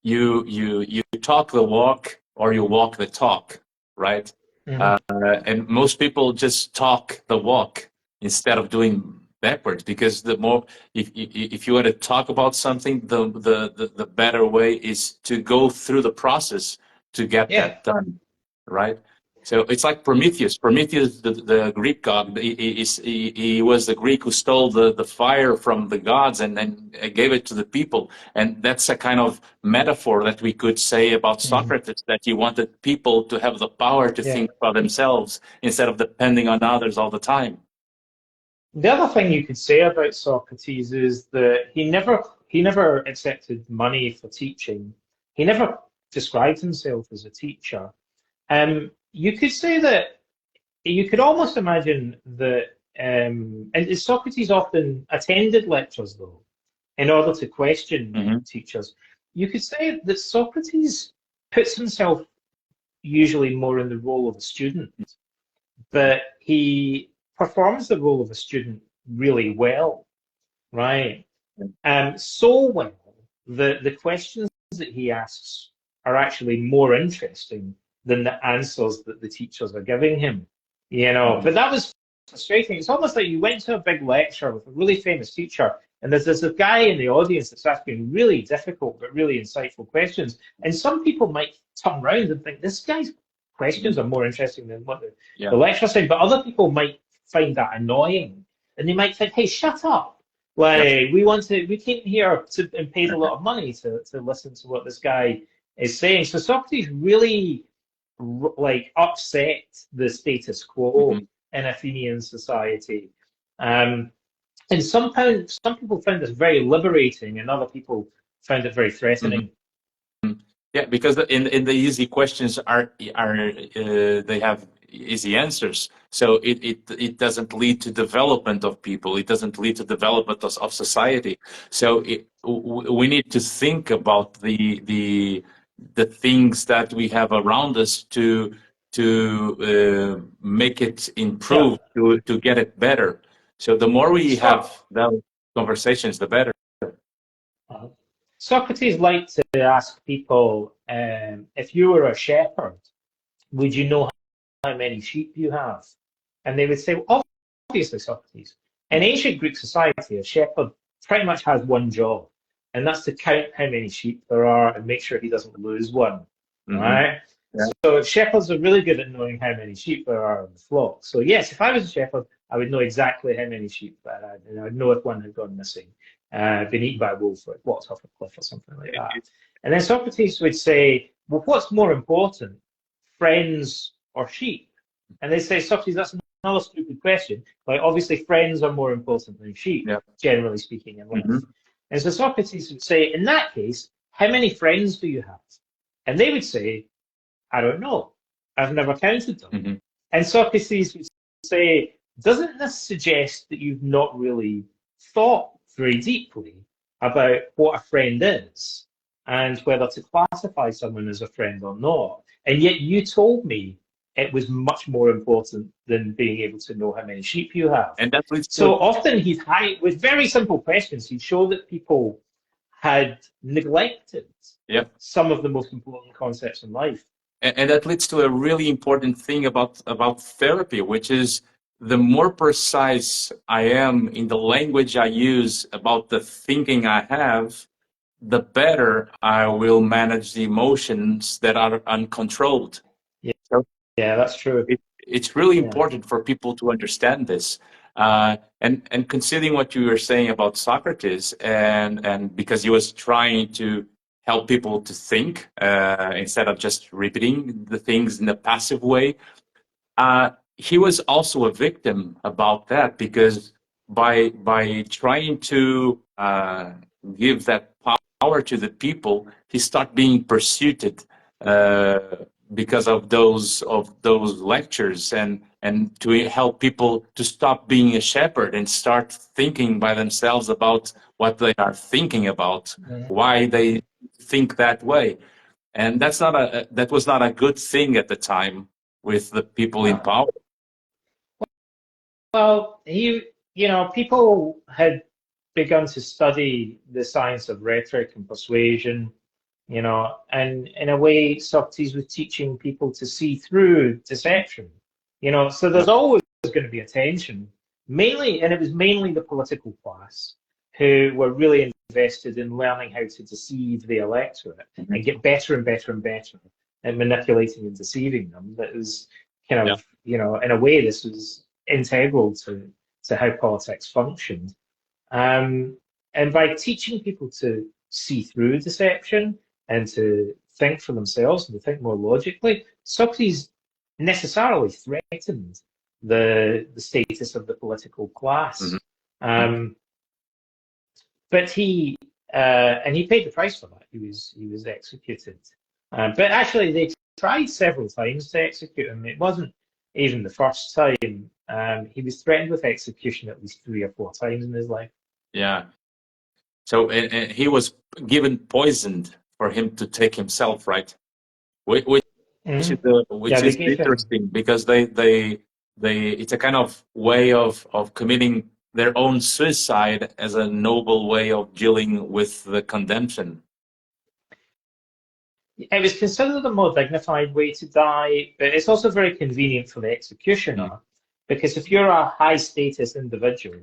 you talk the walk or you walk the talk, right? And most people just talk the walk instead of doing backwards, because the more if you want to talk about something, the better way is to go through the process to get that done, right? So it's like Prometheus. Prometheus, the Greek god, he was the Greek who stole the fire from the gods and gave it to the people. And that's a kind of metaphor that we could say about Socrates, that he wanted people to have the power to think for themselves instead of depending on others all the time. The other thing you could say about Socrates is that he never accepted money for teaching. He never described himself as a teacher. You could say that, you could almost imagine that, and Socrates often attended lectures though, in order to question teachers. You could say that Socrates puts himself usually more in the role of a student, but he performs the role of a student really well, right? So well that the questions that he asks are actually more interesting than the answers that the teachers are giving him, But that was frustrating. It's almost like you went to a big lecture with a really famous teacher, and there's this guy in the audience that's asking really difficult but really insightful questions. And some people might turn around and think, this guy's questions are more interesting than what the lecturer said. But other people might find that annoying, and they might think, "Hey, shut up! Like we came here and paid a lot of money to listen to what this guy is saying." So Socrates really like upset the status quo in Athenian society. And some people found this very liberating, and other people found it very threatening. Yeah, because in the easy questions are they have easy answers, so it doesn't lead to development of people. It doesn't lead to development of society. So we need to think about the things that we have around us to make it improve, to get it better. So the more we have those conversations, the better. Socrates liked to ask people, if you were a shepherd, would you know how many sheep you have? And they would say, well, obviously, Socrates. In ancient Greek society, a shepherd pretty much has one job, and that's to count how many sheep there are and make sure he doesn't lose one. Right? Yeah. So shepherds are really good at knowing how many sheep there are in the flock. So yes, if I was a shepherd, I would know exactly how many sheep that I had, and I'd know if one had gone missing, been eaten by a wolf, or walked off a cliff or something like that. And then Socrates would say, well, what's more important, friends or sheep? And they say, Socrates, that's another stupid question. Like, obviously, friends are more important than sheep, generally speaking, in life. And so Socrates would say, in that case, how many friends do you have? And they would say, I don't know. I've never counted them. And Socrates would say, doesn't this suggest that you've not really thought very deeply about what a friend is and whether to classify someone as a friend or not? And yet you told me it was much more important than being able to know how many sheep you have. And that's so often with very simple questions, he'd show that people had neglected some of the most important concepts in life. And that leads to a really important thing about therapy, which is the more precise I am in the language I use about the thinking I have, the better I will manage the emotions that are uncontrolled. Yeah, that's true. It's really important for people to understand this. And considering what you were saying about Socrates, and because he was trying to help people to think instead of just repeating the things in a passive way, he was also a victim about that, because by trying to give that power to the people, he started being persecuted because of those lectures, and to help people to stop being a shepherd and start thinking by themselves about what they are thinking about, why they think that way. And that was not a good thing at the time with the people in power. Well, people had begun to study the science of rhetoric and persuasion, and in a way, Socrates was teaching people to see through deception, so there's always going to be a tension, and it was mainly the political class who were really invested in learning how to deceive the electorate and get better and better and better at manipulating and deceiving them. That was kind of, in a way, this was integral to how politics functioned. And by teaching people to see through deception and to think for themselves and to think more logically, Socrates necessarily threatened the status of the political class. But he paid the price for that. He was executed. But actually, they tried several times to execute him. It wasn't even the first time. He was threatened with execution at least 3 or 4 times in his life. Yeah. So and he was given poisoned for him to take himself, right? Which is interesting, because they it's a kind of way of committing their own suicide as a noble way of dealing with the condemnation. It was considered a more dignified way to die, but it's also very convenient for the executioner, because if you're a high status individual,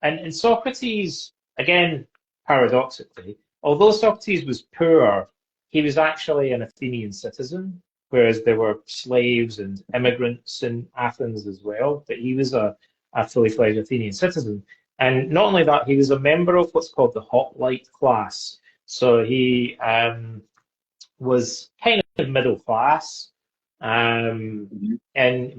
and Socrates, again, paradoxically, although Socrates was poor, he was actually an Athenian citizen. whereas there were slaves and immigrants in Athens as well. But he was a fully fledged Athenian citizen. And not only that, he was a member of what's called the hoplite class. So he was kind of middle class. And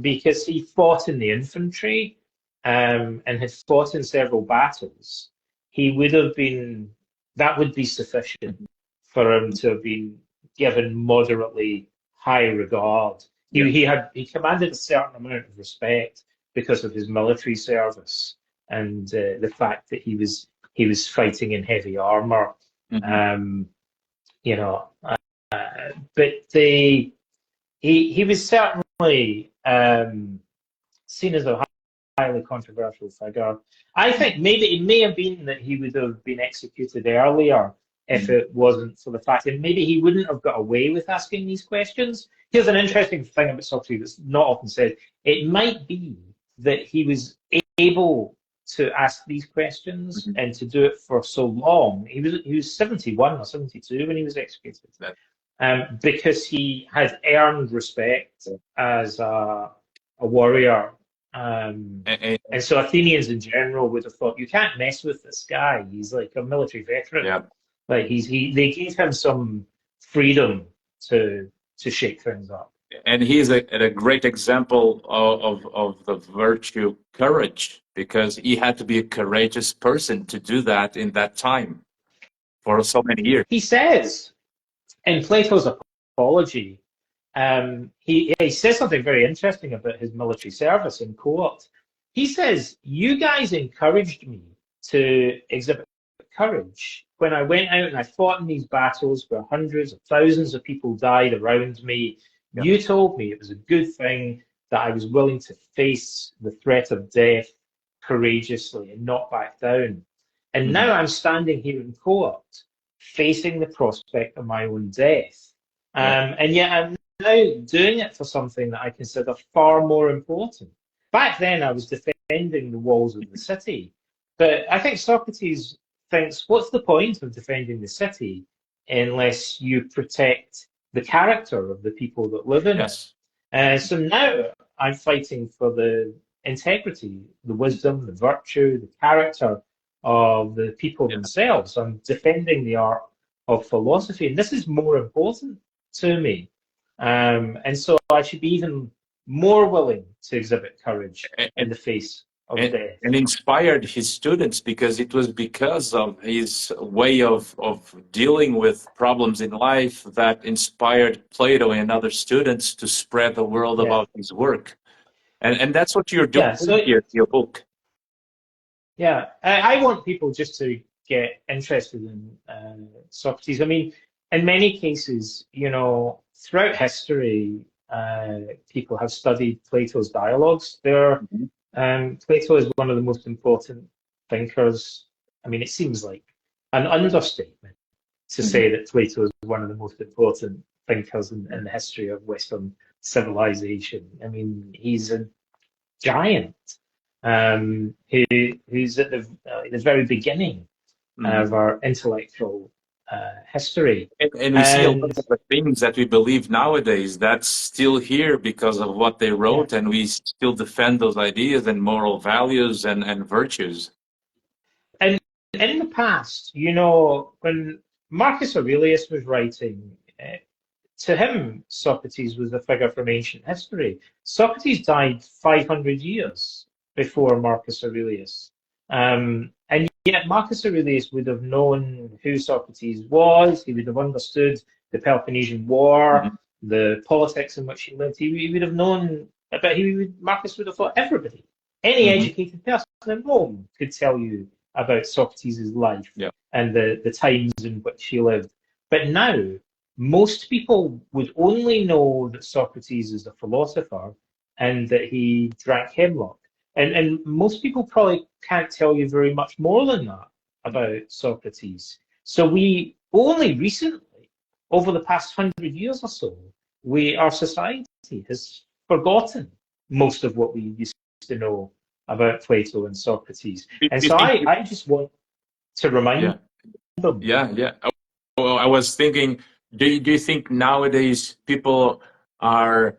because he fought in the infantry and had fought in several battles, he would have been, that would be sufficient for him to have been given moderately high regard. He commanded a certain amount of respect because of his military service and the fact that he was fighting in heavy armor. You know, but he was certainly seen as a highly controversial figure. I think maybe it may have been that he would have been executed earlier if it wasn't for the fact that maybe he wouldn't have got away with asking these questions. Here's an interesting thing about Socrates that's not often said. It might be that he was able to ask these questions and to do it for so long. He was 71 or 72 when he was executed. Because he had earned respect as a warrior. And so Athenians in general would have thought, you can't mess with this guy. He's like a military veteran. Yeah. Like they gave him some freedom to shake things up. And he's a great example of the virtue courage, because he had to be a courageous person to do that in that time for so many years. He says in Plato's Apology, he says something very interesting about his military service in court. He says, you guys encouraged me to exhibit courage when I went out and I fought in these battles where hundreds of thousands of people died around me. Yep. You told me it was a good thing that I was willing to face the threat of death courageously and not back down. And now I'm standing here in court facing the prospect of my own death. And yet I'm now doing it for something that I consider far more important. Back then I was defending the walls of the city. But I think Socrates thinks, what's the point of defending the city unless you protect the character of the people that live in it? So now I'm fighting for the integrity, the wisdom, the virtue, the character of the people themselves. I'm defending the art of philosophy, and this is more important to me. And so I should be even more willing to exhibit courage in the face of death. And inspired his students, because it was because of his way of dealing with problems in life that inspired Plato and other students to spread the word about his work. And that's what you're doing here in your book. Yeah, I want people just to get interested in Socrates. I mean, in many cases, you know, throughout history, people have studied Plato's dialogues. Plato is one of the most important thinkers. I mean, it seems like an understatement to say that Plato is one of the most important thinkers in the history of Western civilization. I mean, he's a giant who's at the very beginning of our intellectual history. And we see a lot of the things that we believe nowadays that's still here because of what they wrote, and we still defend those ideas and moral values and virtues. And in the past, you know, when Marcus Aurelius was writing, to him, Socrates was a figure from ancient history. Socrates died 500 years before Marcus Aurelius. And yet Marcus Aurelius would have known who Socrates was. He would have understood the Peloponnesian War, the politics in which he lived. He would have known about, Marcus would have thought everybody, any educated person in Rome could tell you about Socrates' life and the times in which he lived. But now, most people would only know that Socrates is a philosopher and that he drank hemlock. And most people probably can't tell you very much more than that about Socrates. So we only recently, over the past 100 years or so, our society has forgotten most of what we used to know about Plato and Socrates. And so I just want to remind them. Yeah. Well, I was thinking, do you think nowadays people are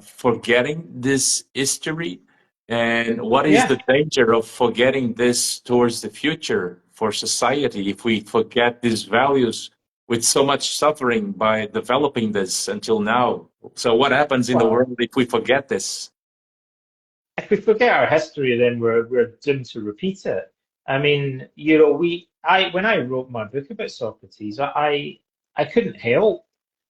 forgetting this history? And what is Yeah. the danger of forgetting this towards the future for society if we forget these values with so much suffering by developing this until now? So what happens in the Well, world if we forget this? if we forget our history, then we're doomed to repeat it. I mean, when I wrote my book about Socrates, I couldn't help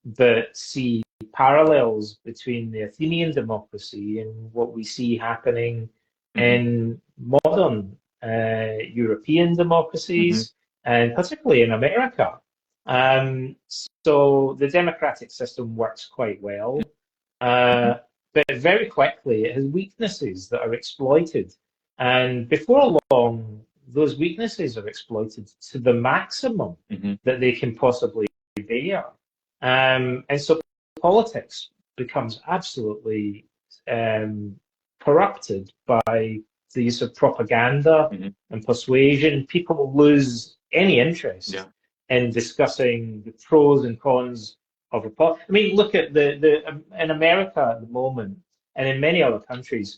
but see parallels between the Athenian democracy and what we see happening Mm-hmm. in modern European Mm-hmm. democracies, and particularly in America. So the democratic system works quite well. But very quickly it has weaknesses that are exploited. And before long, those weaknesses are exploited to the maximum Mm-hmm. that they can possibly bear. And so politics becomes absolutely corrupted by the use of propaganda Mm-hmm. and persuasion. People lose any interest Yeah. in discussing the pros and cons of a pot. I mean, look at in America at the moment, and in many other countries.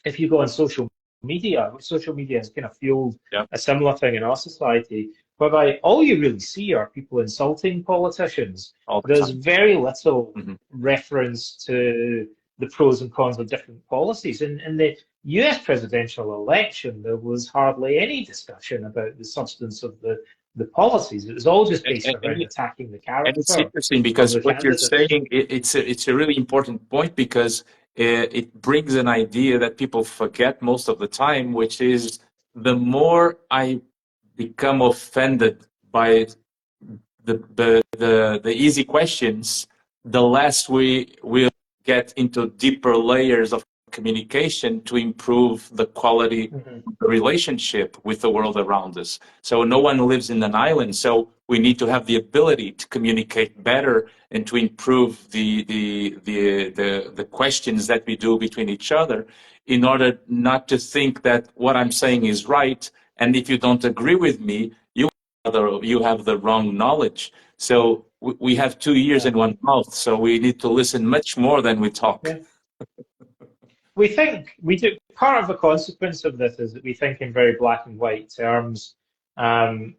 If you go on social media has kind of fueled Yeah. a similar thing in our society, whereby all you really see are people insulting politicians. All the There's time. very little Mm-hmm. reference to the pros and cons of different policies. In the US presidential election, there was hardly any discussion about the substance of the policies. It was all just based around attacking the And it's character interesting of because the what you're candidates. saying, it's a really important point because it brings an idea that people forget most of the time, which is the more I become offended by the easy questions, the less we will get into deeper layers of communication to improve the quality Mm-hmm. of the relationship with the world around us. So no one lives in an island. So we need to have the ability to communicate better and to improve the questions that we do between each other in order not to think that what I'm saying is right. And if you don't agree with me, you have the wrong knowledge. So we have 2 ears Yeah. and one mouth. So we need to listen much more than we talk. Yeah. We do. Part of the consequence of this is that we think in very black and white terms, and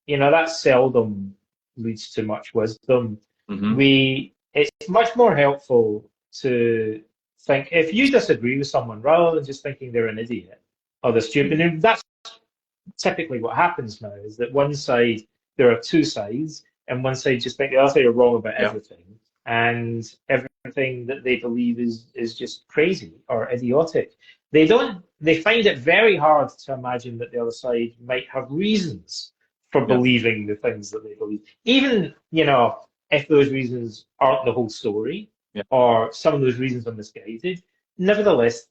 that seldom leads to much wisdom. Mm-hmm. It's much more helpful to think if you disagree with someone rather than just thinking they're an idiot or they're stupid. And that's typically what happens now is that there are two sides, and one side just think the other side are wrong about everything, and everything that they believe is just crazy or idiotic. They find it very hard to imagine that the other side might have reasons for believing the things that they believe. Even, if those reasons aren't the whole story, or some of those reasons are misguided, nevertheless,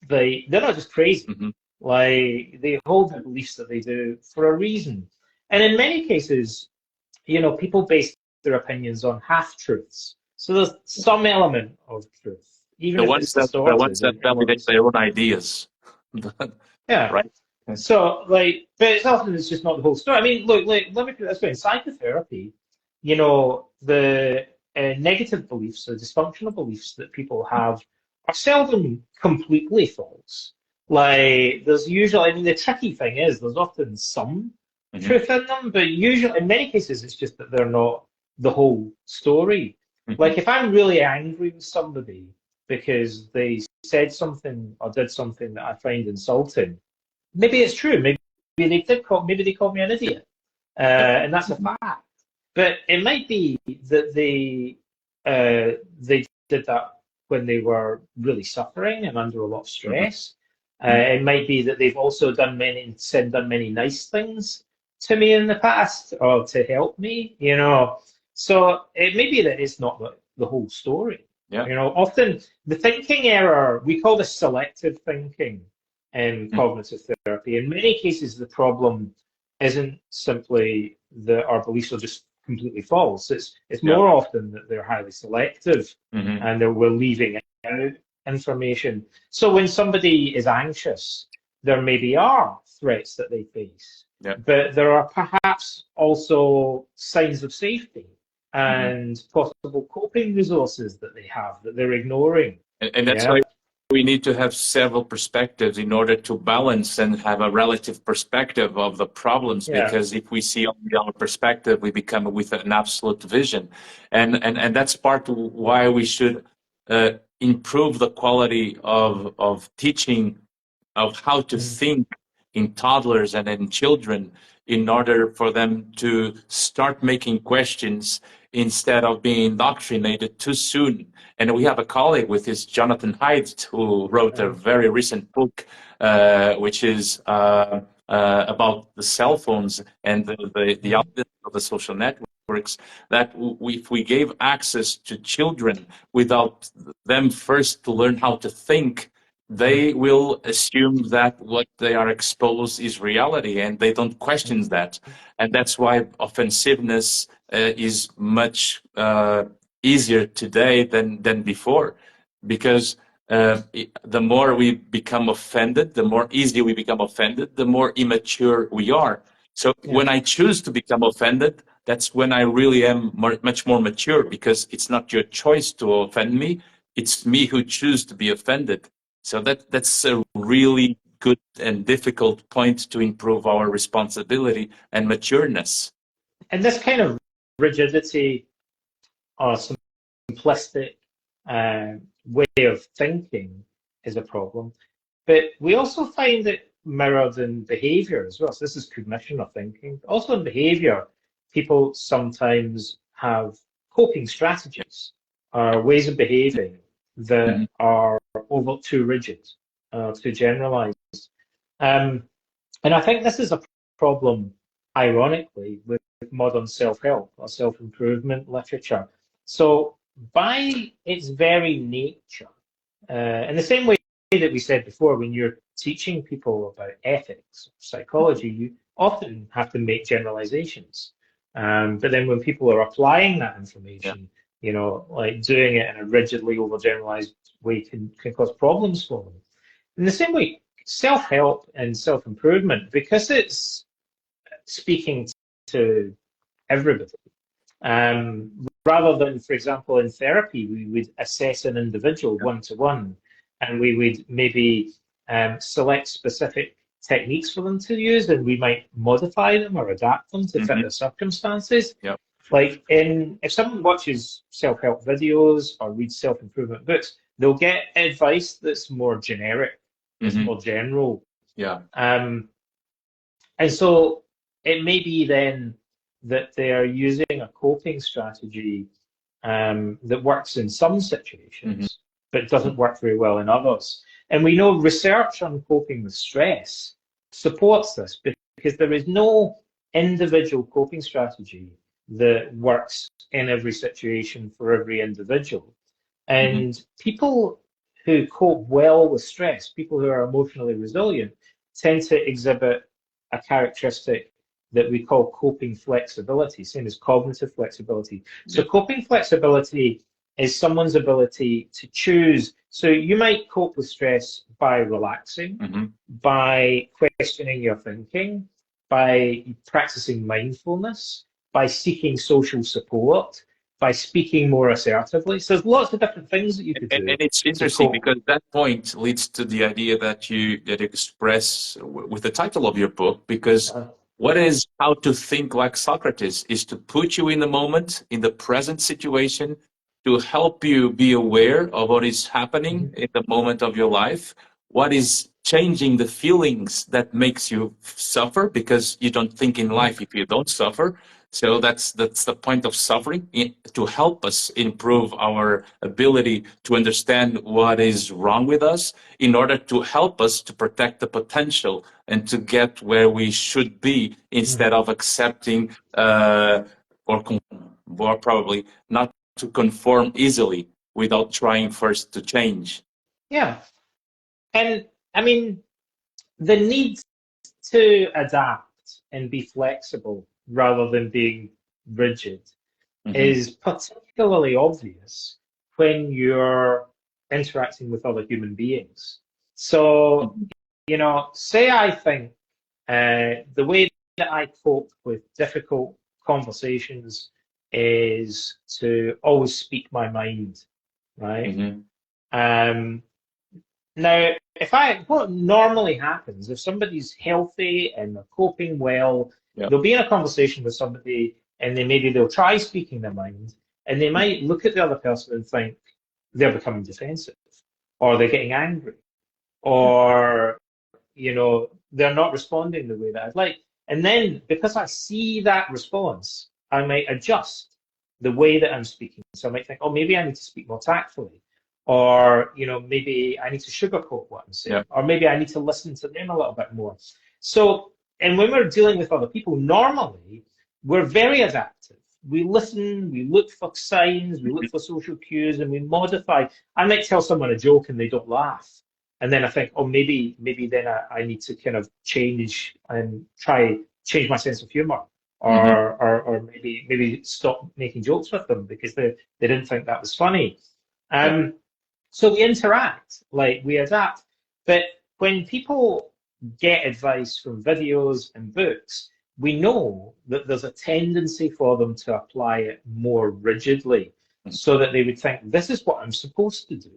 they're not just crazy. Mm-hmm. Like, they hold the beliefs that they do for a reason. And in many cases, people base their opinions on half-truths. So there's some element of truth, even if it's The ones distorted that in what they validate their say. own ideas. Yeah. Right. So, but it's just not the whole story. I mean, look, let me put it this way. In psychotherapy, the negative beliefs or dysfunctional beliefs that people have are seldom completely false. Like, there's usually, I mean, the tricky thing is there's often some truth in them, but usually, in many cases, it's just that they're not the whole story. Mm-hmm. Like, if I'm really angry with somebody because they said something or did something that I find insulting, maybe it's true. Maybe they called me an idiot, and that's a fact. But it might be that they did that when they were really suffering and under a lot of stress. It might be that they've also done many nice things to me in the past or to help me. So it may be that it's not the whole story. Yeah. Often the thinking error, we call this selective thinking in cognitive therapy. In many cases, the problem isn't simply that our beliefs are just completely false. It's more often that they're highly selective and that we're leaving out information. So when somebody is anxious, there maybe are threats that they face, but there are perhaps also signs of safety. and possible coping resources that they have that they're ignoring. And that's why we need to have several perspectives in order to balance and have a relative perspective of the problems, because if we see only our perspective, we become with an absolute vision. And that's part of why we should improve the quality of teaching of how to think in toddlers and in children, in order for them to start making questions instead of being indoctrinated too soon. And we have a colleague with this, Jonathan Haidt, who wrote a very recent book, which is about the cell phones and the output of the social networks, that if we gave access to children without them first to learn how to think, they will assume that what they are exposed is reality, and they don't question that. And that's why offensiveness is much easier today than before, because the more we become offended, the more easy we become offended, the more immature we are. So when I choose to become offended, that's when I really am much more mature, because it's not your choice to offend me, it's me who choose to be offended. So that's a really good and difficult point to improve our responsibility and matureness. And this kind of rigidity or simplistic way of thinking is a problem. But we also find it mirrored in behavior as well. So this is cognition or thinking. Also in behavior, people sometimes have coping strategies or ways of behaving that are too rigid, too generalized. And I think this is a problem, ironically, with modern self-help or self-improvement literature. So by its very nature, in the same way that we said before, when you're teaching people about ethics, psychology, you often have to make generalizations. But then when people are applying that information, you know, like doing it in a rigidly overgeneralized way can cause problems for them. In the same way, self-help and self-improvement, because it's speaking to everybody, rather than, for example, in therapy, we would assess an individual one-to-one, and we would maybe select specific techniques for them to use, and we might modify them or adapt them to fit their circumstances. Like if someone watches self-help videos or reads self-improvement books, they'll get advice that's more generic, it's more general. And so it may be then that they are using a coping strategy that works in some situations, but doesn't work very well in others. And we know research on coping with stress supports this, because there is no individual coping strategy that works in every situation for every individual. And people who cope well with stress, people who are emotionally resilient, tend to exhibit a characteristic that we call coping flexibility, same as cognitive flexibility. So coping flexibility is someone's ability to choose. So you might cope with stress by relaxing, by questioning your thinking, by practicing mindfulness, by seeking social support, by speaking more assertively. So there's lots of different things that you could do. And it's interesting because that point leads to the idea that you express with the title of your book, because what is how to think like Socrates is to put you in the moment, in the present situation, to help you be aware of what is happening in the moment of your life, what is changing the feelings that makes you suffer, because you don't think in life if you don't suffer. So that's the point of suffering, to help us improve our ability to understand what is wrong with us, in order to help us to protect the potential and to get where we should be, instead of accepting or probably not to conform easily without trying first to change. Yeah. And I mean, the need to adapt and be flexible rather than being rigid is particularly obvious when you're interacting with other human beings. So, you know, say I think the way that I cope with difficult conversations is to always speak my mind, right? Mm-hmm. Now, what normally happens if somebody's healthy and they're coping well, Yeah. they'll be in a conversation with somebody and they'll try speaking their mind, and they might look at the other person and think they're becoming defensive, or they're getting angry, or they're not responding the way that I'd like. And then because I see that response, I might adjust the way that I'm speaking. So I might think, oh, maybe I need to speak more tactfully, or maybe I need to sugarcoat what I'm saying, or maybe I need to listen to them a little bit more. So, and when we're dealing with other people, normally we're very adaptive. We listen, we look for signs, we look for social cues, and we modify. I might tell someone a joke and they don't laugh, and then I think, oh, maybe then I need to kind of change and change my sense of humor, or maybe stop making jokes with them because they didn't think that was funny. So we interact, like we adapt. But when people get advice from videos and books, we know that there's a tendency for them to apply it more rigidly, so that they would think, this is what I'm supposed to do.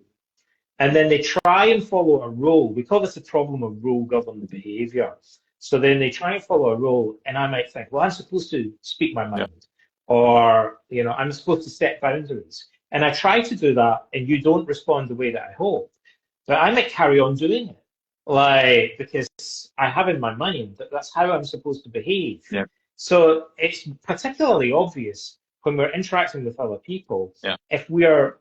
And then they try and follow a rule. We call this the problem of rule-governed behavior. So then they try and follow a rule, and I might think, well, I'm supposed to speak my mind, or I'm supposed to set boundaries. And I try to do that, and you don't respond the way that I hope. But I might carry on doing it, because I have in my mind that that's how I'm supposed to behave. Yeah. So it's particularly obvious when we're interacting with other people, if we are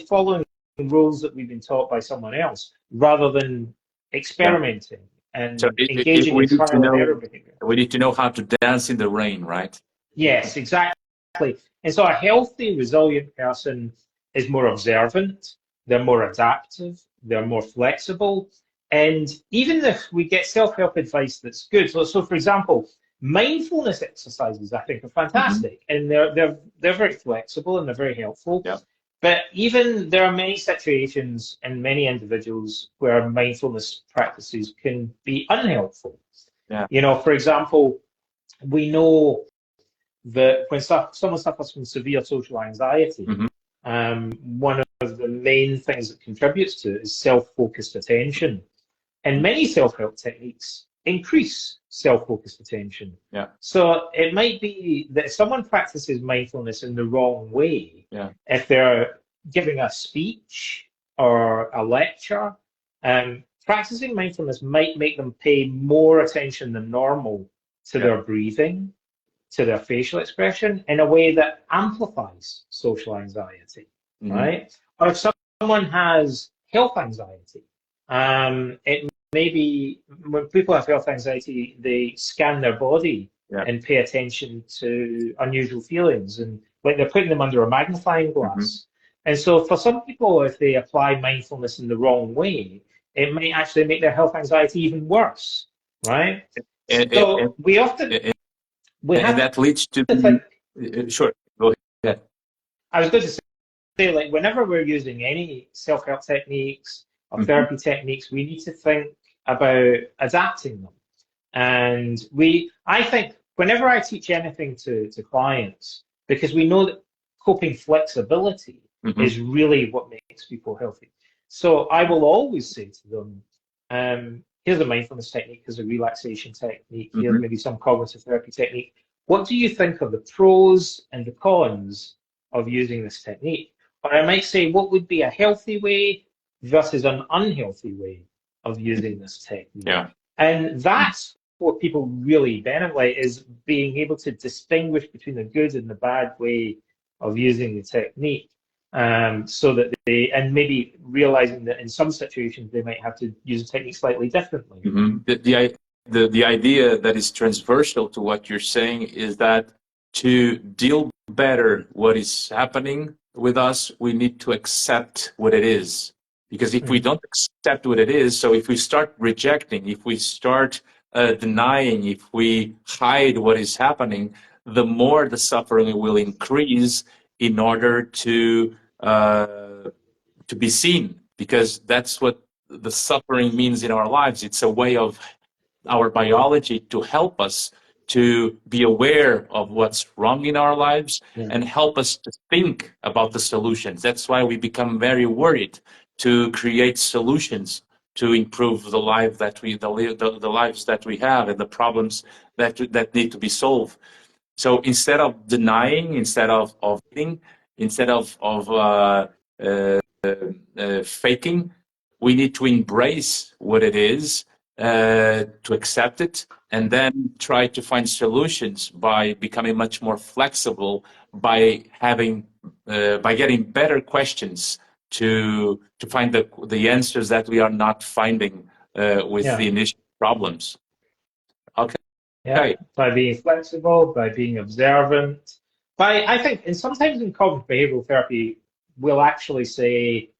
following rules that we've been taught by someone else, rather than experimenting and engaging in trial and error behavior. We need to know how to dance in the rain, right? Yes, exactly. And so a healthy, resilient person is more observant, they're more adaptive, they're more flexible. And even if we get self-help advice that's good, so for example, mindfulness exercises I think are fantastic, and they're very flexible and they're very helpful. Yeah. But even there are many situations and many individuals where mindfulness practices can be unhelpful. Yeah. For example, we know that when someone suffers from severe social anxiety, one of the main things that contributes to it is self-focused attention. And many self-help techniques increase self-focused attention. Yeah. So it might be that if someone practices mindfulness in the wrong way, if they're giving a speech or a lecture, practicing mindfulness might make them pay more attention than normal to their breathing, to their facial expression, in a way that amplifies social anxiety, right? Or if someone has health anxiety, it maybe when people have health anxiety, they scan their body and pay attention to unusual feelings, and like they're putting them under a magnifying glass. And so for some people, if they apply mindfulness in the wrong way, it might actually make their health anxiety even worse, right? So we often... that leads to... Sure, go ahead. I was going to say, like, whenever we're using any self-help techniques or therapy techniques, we need to think about adapting them. And I think whenever I teach anything to clients, because we know that coping flexibility is really what makes people healthy. So I will always say to them, here's a mindfulness technique, here's a relaxation technique, here's maybe some cognitive therapy technique. What do you think of the pros and the cons of using this technique? Or I might say, what would be a healthy way versus an unhealthy way of using this technique? Yeah. And that's what people really benefit, is being able to distinguish between the good and the bad way of using the technique. So that and maybe realizing that in some situations they might have to use the technique slightly differently. The idea that is transversal to what you're saying is that to deal better what is happening with us, we need to accept what it is. Because if we don't accept what it is, so if we start rejecting, if we start denying, if we hide what is happening, the more the suffering will increase in order to be seen, because that's what the suffering means in our lives. It's a way of our biology to help us to be aware of what's wrong in our lives and help us to think about the solutions. That's why we become very worried to create solutions to improve the life that we, the lives that we have and the problems that need to be solved. So instead of denying, instead of hating, instead of faking, we need to embrace what it is, to accept it, and then try to find solutions by becoming much more flexible, by having, by getting better questions to find the answers that we are not finding with the initial problems. Okay. Yeah, by being flexible, by being observant, I think, and sometimes in cognitive behavioral therapy, we'll actually say,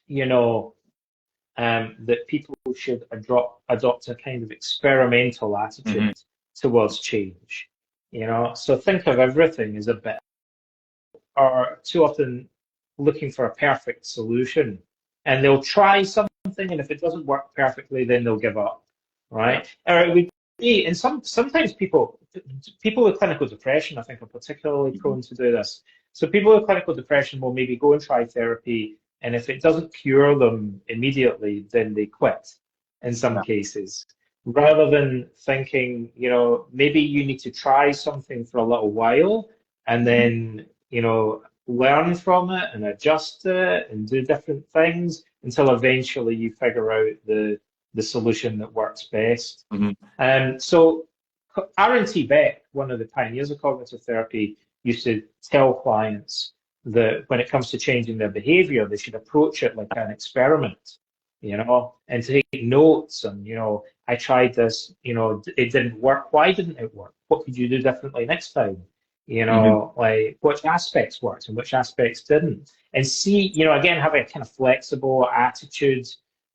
you know, that people should adopt a kind of experimental attitude towards change. You know, so think of everything as a bit, or too often looking for a perfect solution, and they'll try something, and if it doesn't work perfectly, then they'll give up, right? Or it would be, and sometimes people with clinical depression, I think, are particularly prone to do this. So people with clinical depression will maybe go and try therapy, and if it doesn't cure them immediately, then they quit in some cases, rather than thinking, you know, maybe you need to try something for a little while and then, you know, learn from it and adjust it and do different things until eventually you figure out the solution that works best. So Aaron T. Beck, one of the pioneers of cognitive therapy, used to tell clients that when it comes to changing their behavior, they should approach it like an experiment, you know, and take notes. And, you know, I tried this, you know, it didn't work. Why didn't it work? What could you do differently next time? You know, like which aspects worked and which aspects didn't. And see, you know, again, having a kind of flexible attitude,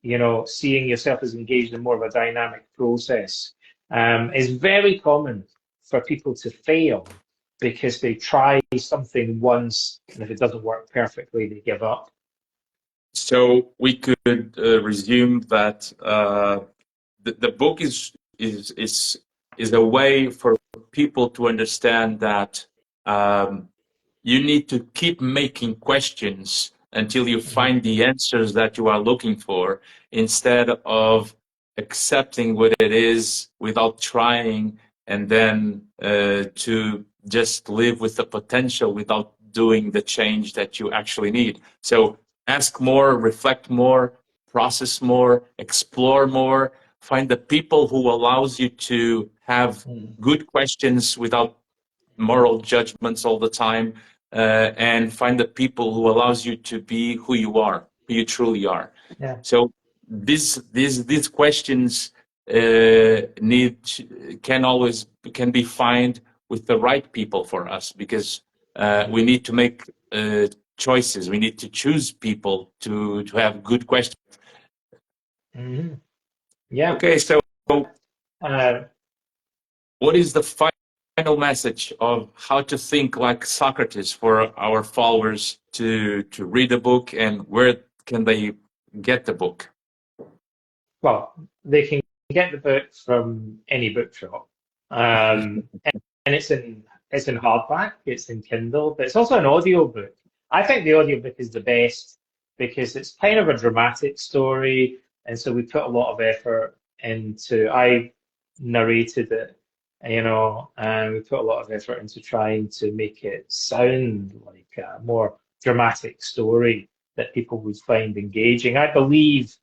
you know, seeing yourself as engaged in more of a dynamic process is very common for people to fail because they try something once, and if it doesn't work perfectly, they give up. So we could resume that the book is a way for people to understand that you need to keep making questions until you find the answers that you are looking for, instead of accepting what it is without trying, and then to just live with the potential without doing the change that you actually need. So ask more, reflect more, process more, explore more, find the people who allows you to have good questions without moral judgments all the time, and find the people who allows you to be who you are, who you truly are. So these questions can be found with the right people for us, because we need to make choices. We need to choose people to have good questions. Yeah. Okay, so what is the final message of how to think like Socrates for our followers to read the book, and where can they get the book? Well, they can get the book from any bookshop, and it's in hardback, it's in Kindle, but it's also an audio book. I think the audio book is the best because it's kind of a dramatic story, and so we put a lot of effort into. I narrated it, you know, and we put a lot of effort into trying to make it sound like a more dramatic story that people would find engaging. I believe.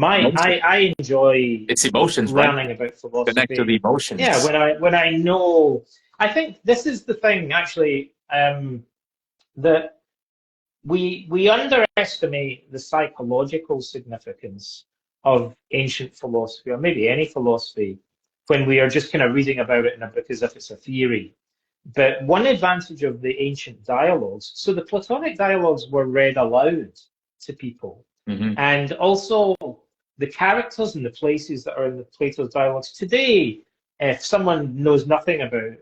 I enjoy it's emotions, learning right? about philosophy. Connect to the emotions. Yeah, when I know, I think this is the thing actually, that we underestimate the psychological significance of ancient philosophy, or maybe any philosophy, when we are just kind of reading about it in a book as if it's a theory. But one advantage of the ancient dialogues, so the Platonic dialogues were read aloud to people. And also the characters and the places that are in the Plato's dialogues. Today, if someone knows nothing about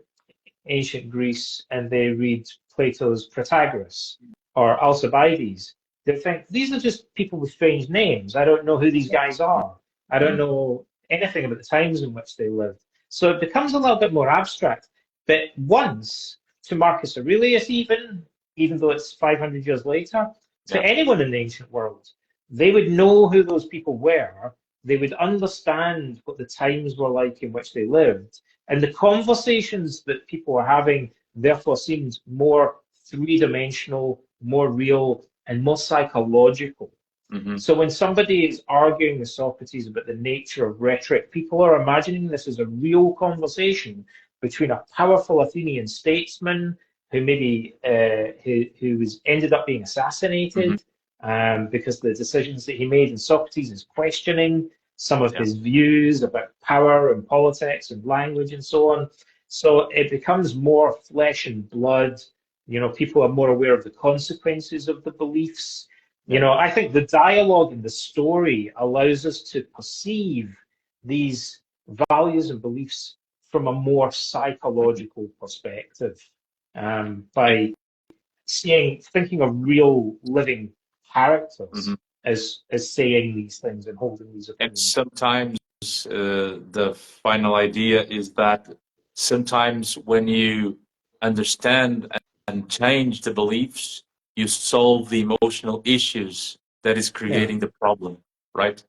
ancient Greece and they read Plato's Protagoras or Alcibiades, they think, these are just people with strange names. I don't know who these guys are. I don't know anything about the times in which they lived. So it becomes a little bit more abstract. But once, to Marcus Aurelius even though it's 500 years later, to anyone in the ancient world, they would know who those people were. They would understand what the times were like in which they lived. And the conversations that people were having therefore seemed more three-dimensional, more real, and more psychological. So when somebody is arguing with Socrates about the nature of rhetoric, people are imagining this as a real conversation between a powerful Athenian statesman who maybe who was ended up being assassinated because the decisions that he made, and Socrates is questioning some of his views about power and politics and language and so on. So it becomes more flesh and blood. You know, people are more aware of the consequences of the beliefs. You know, I think the dialogue and the story allows us to perceive these values and beliefs from a more psychological perspective, by thinking of real living characters as saying these things and holding these opinions. And sometimes the final idea is that sometimes when you understand and change the beliefs, you solve the emotional issues that is creating the problem, right?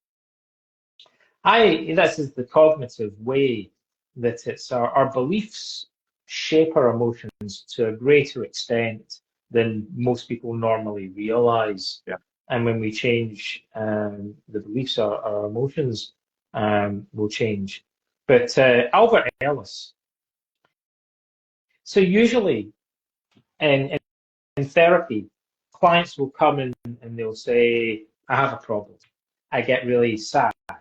This is the cognitive way that it's our beliefs shape our emotions to a greater extent than most people normally realize. And when we change the beliefs, our emotions will change. But Albert Ellis. So usually in therapy, clients will come in and they'll say, I have a problem. I get really sad. I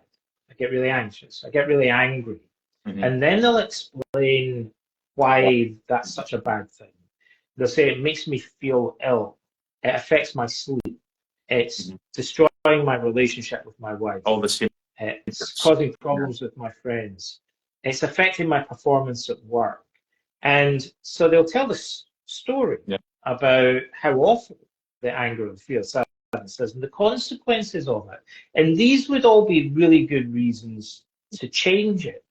get really anxious. I get really angry. And then they'll explain why that's such a bad thing. They'll say it makes me feel ill. It affects my sleep. It's destroying my relationship with my wife. All the same. It's causing problems with my friends. It's affecting my performance at work. And so they'll tell this story about how awful the anger and fear, sadness is, and the consequences of it. And these would all be really good reasons to change it.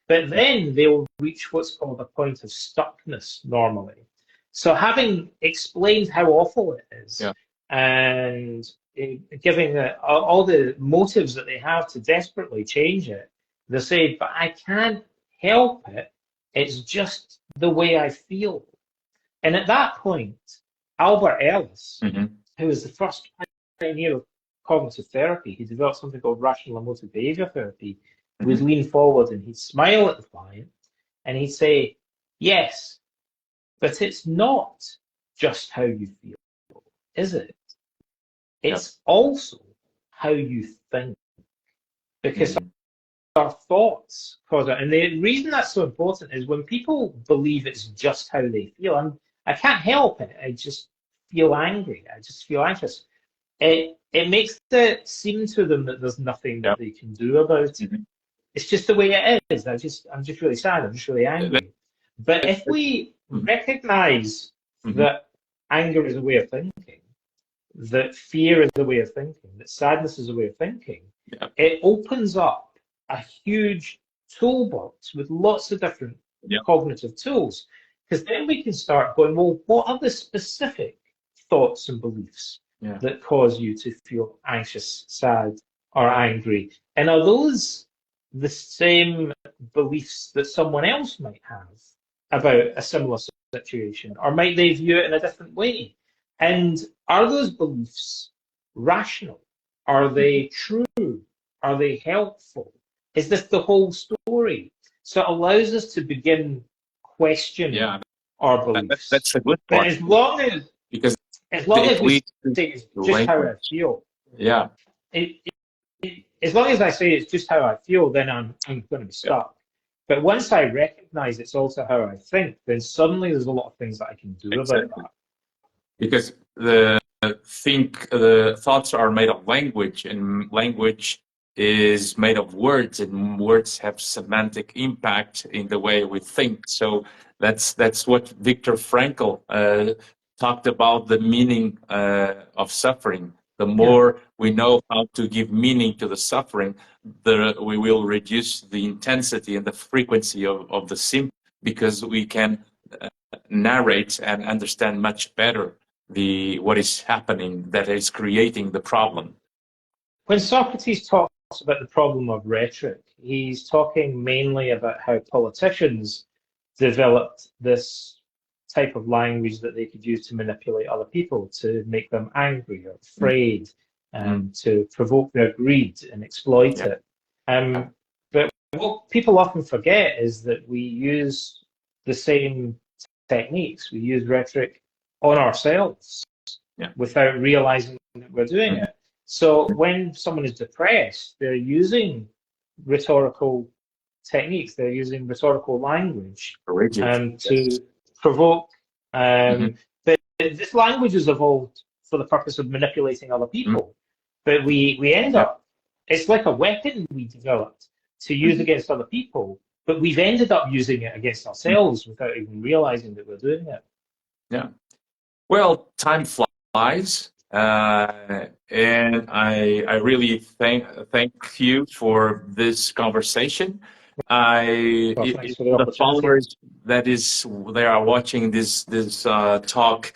But then they'll reach what's called a point of stuckness normally. So having explained how awful it is and giving all the motives that they have to desperately change it, they'll say, but I can't help it. It's just the way I feel. And at that point, Albert Ellis, who was the first pioneer of cognitive therapy, he developed something called rational emotive behavior therapy, would lean forward and he'd smile at the client and he'd say, yes, but it's not just how you feel, is it? It's also how you think. Because our thoughts cause it. And the reason that's so important is when people believe it's just how they feel, I can't help it, I just feel angry, I just feel anxious. It makes it seem to them that there's nothing that they can do about it. It's just the way it is. I'm just really sad. I'm just really angry. But if we recognize that anger is a way of thinking, that fear is a way of thinking, that sadness is a way of thinking, it opens up a huge toolbox with lots of different cognitive tools. Because then we can start going, well, what are the specific thoughts and beliefs that cause you to feel anxious, sad, or angry? And are those the same beliefs that someone else might have about a similar situation? Or might they view it in a different way? And are those beliefs rational? Are they true? Are they helpful? Is this the whole story? So it allows us to begin questioning our beliefs. That's a good point. But as long as we say it's just how I feel, as long as I say it's just how I feel, then I'm going to be stuck. But once I recognize it's also how I think, then suddenly there's a lot of things that I can do about that. Because the thoughts are made of language, and language is made of words, and words have semantic impact in the way we think. So that's what Viktor Frankl talked about, the meaning of suffering. The more we know how to give meaning to the suffering, we will reduce the intensity and the frequency of the symptom, because we can narrate and understand much better what is happening that is creating the problem. When Socrates talks about the problem of rhetoric, he's talking mainly about how politicians developed this type of language that they could use to manipulate other people, to make them angry or afraid, and to provoke their greed and exploit it. But what people often forget is that we use the same techniques. We use rhetoric on ourselves without realizing that we're doing it. So when someone is depressed, they're using rhetorical techniques, they're using rhetorical language to provoke. But this language is evolved for the purpose of manipulating other people. But we end up, it's like a weapon we developed to use against other people, but we've ended up using it against ourselves without even realizing that we're doing it. Yeah. Well, time flies. And I really thank you for this conversation. The followers they are watching this talk,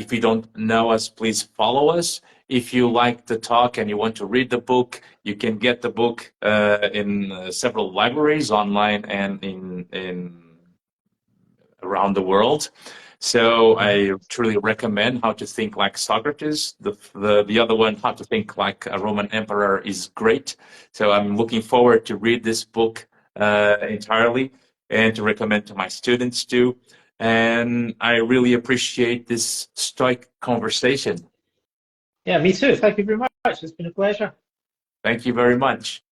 if you don't know us, please follow us. If you like the talk and you want to read the book, you can get the book in several libraries online and in around the world. So I truly recommend How to Think Like Socrates. The other one, How to Think Like a Roman Emperor, is great. So I'm looking forward to read this book entirely and to recommend to my students too. And I really appreciate this Stoic conversation. Yeah, me too. Thank you very much. It's been a pleasure. Thank you very much.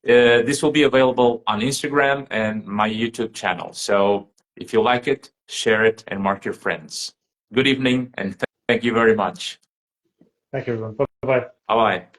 This will be available on Instagram and my YouTube channel. So if you like it, share it and mark your friends. Good evening and thank you very much. Thank you, everyone. Bye-bye. Bye-bye.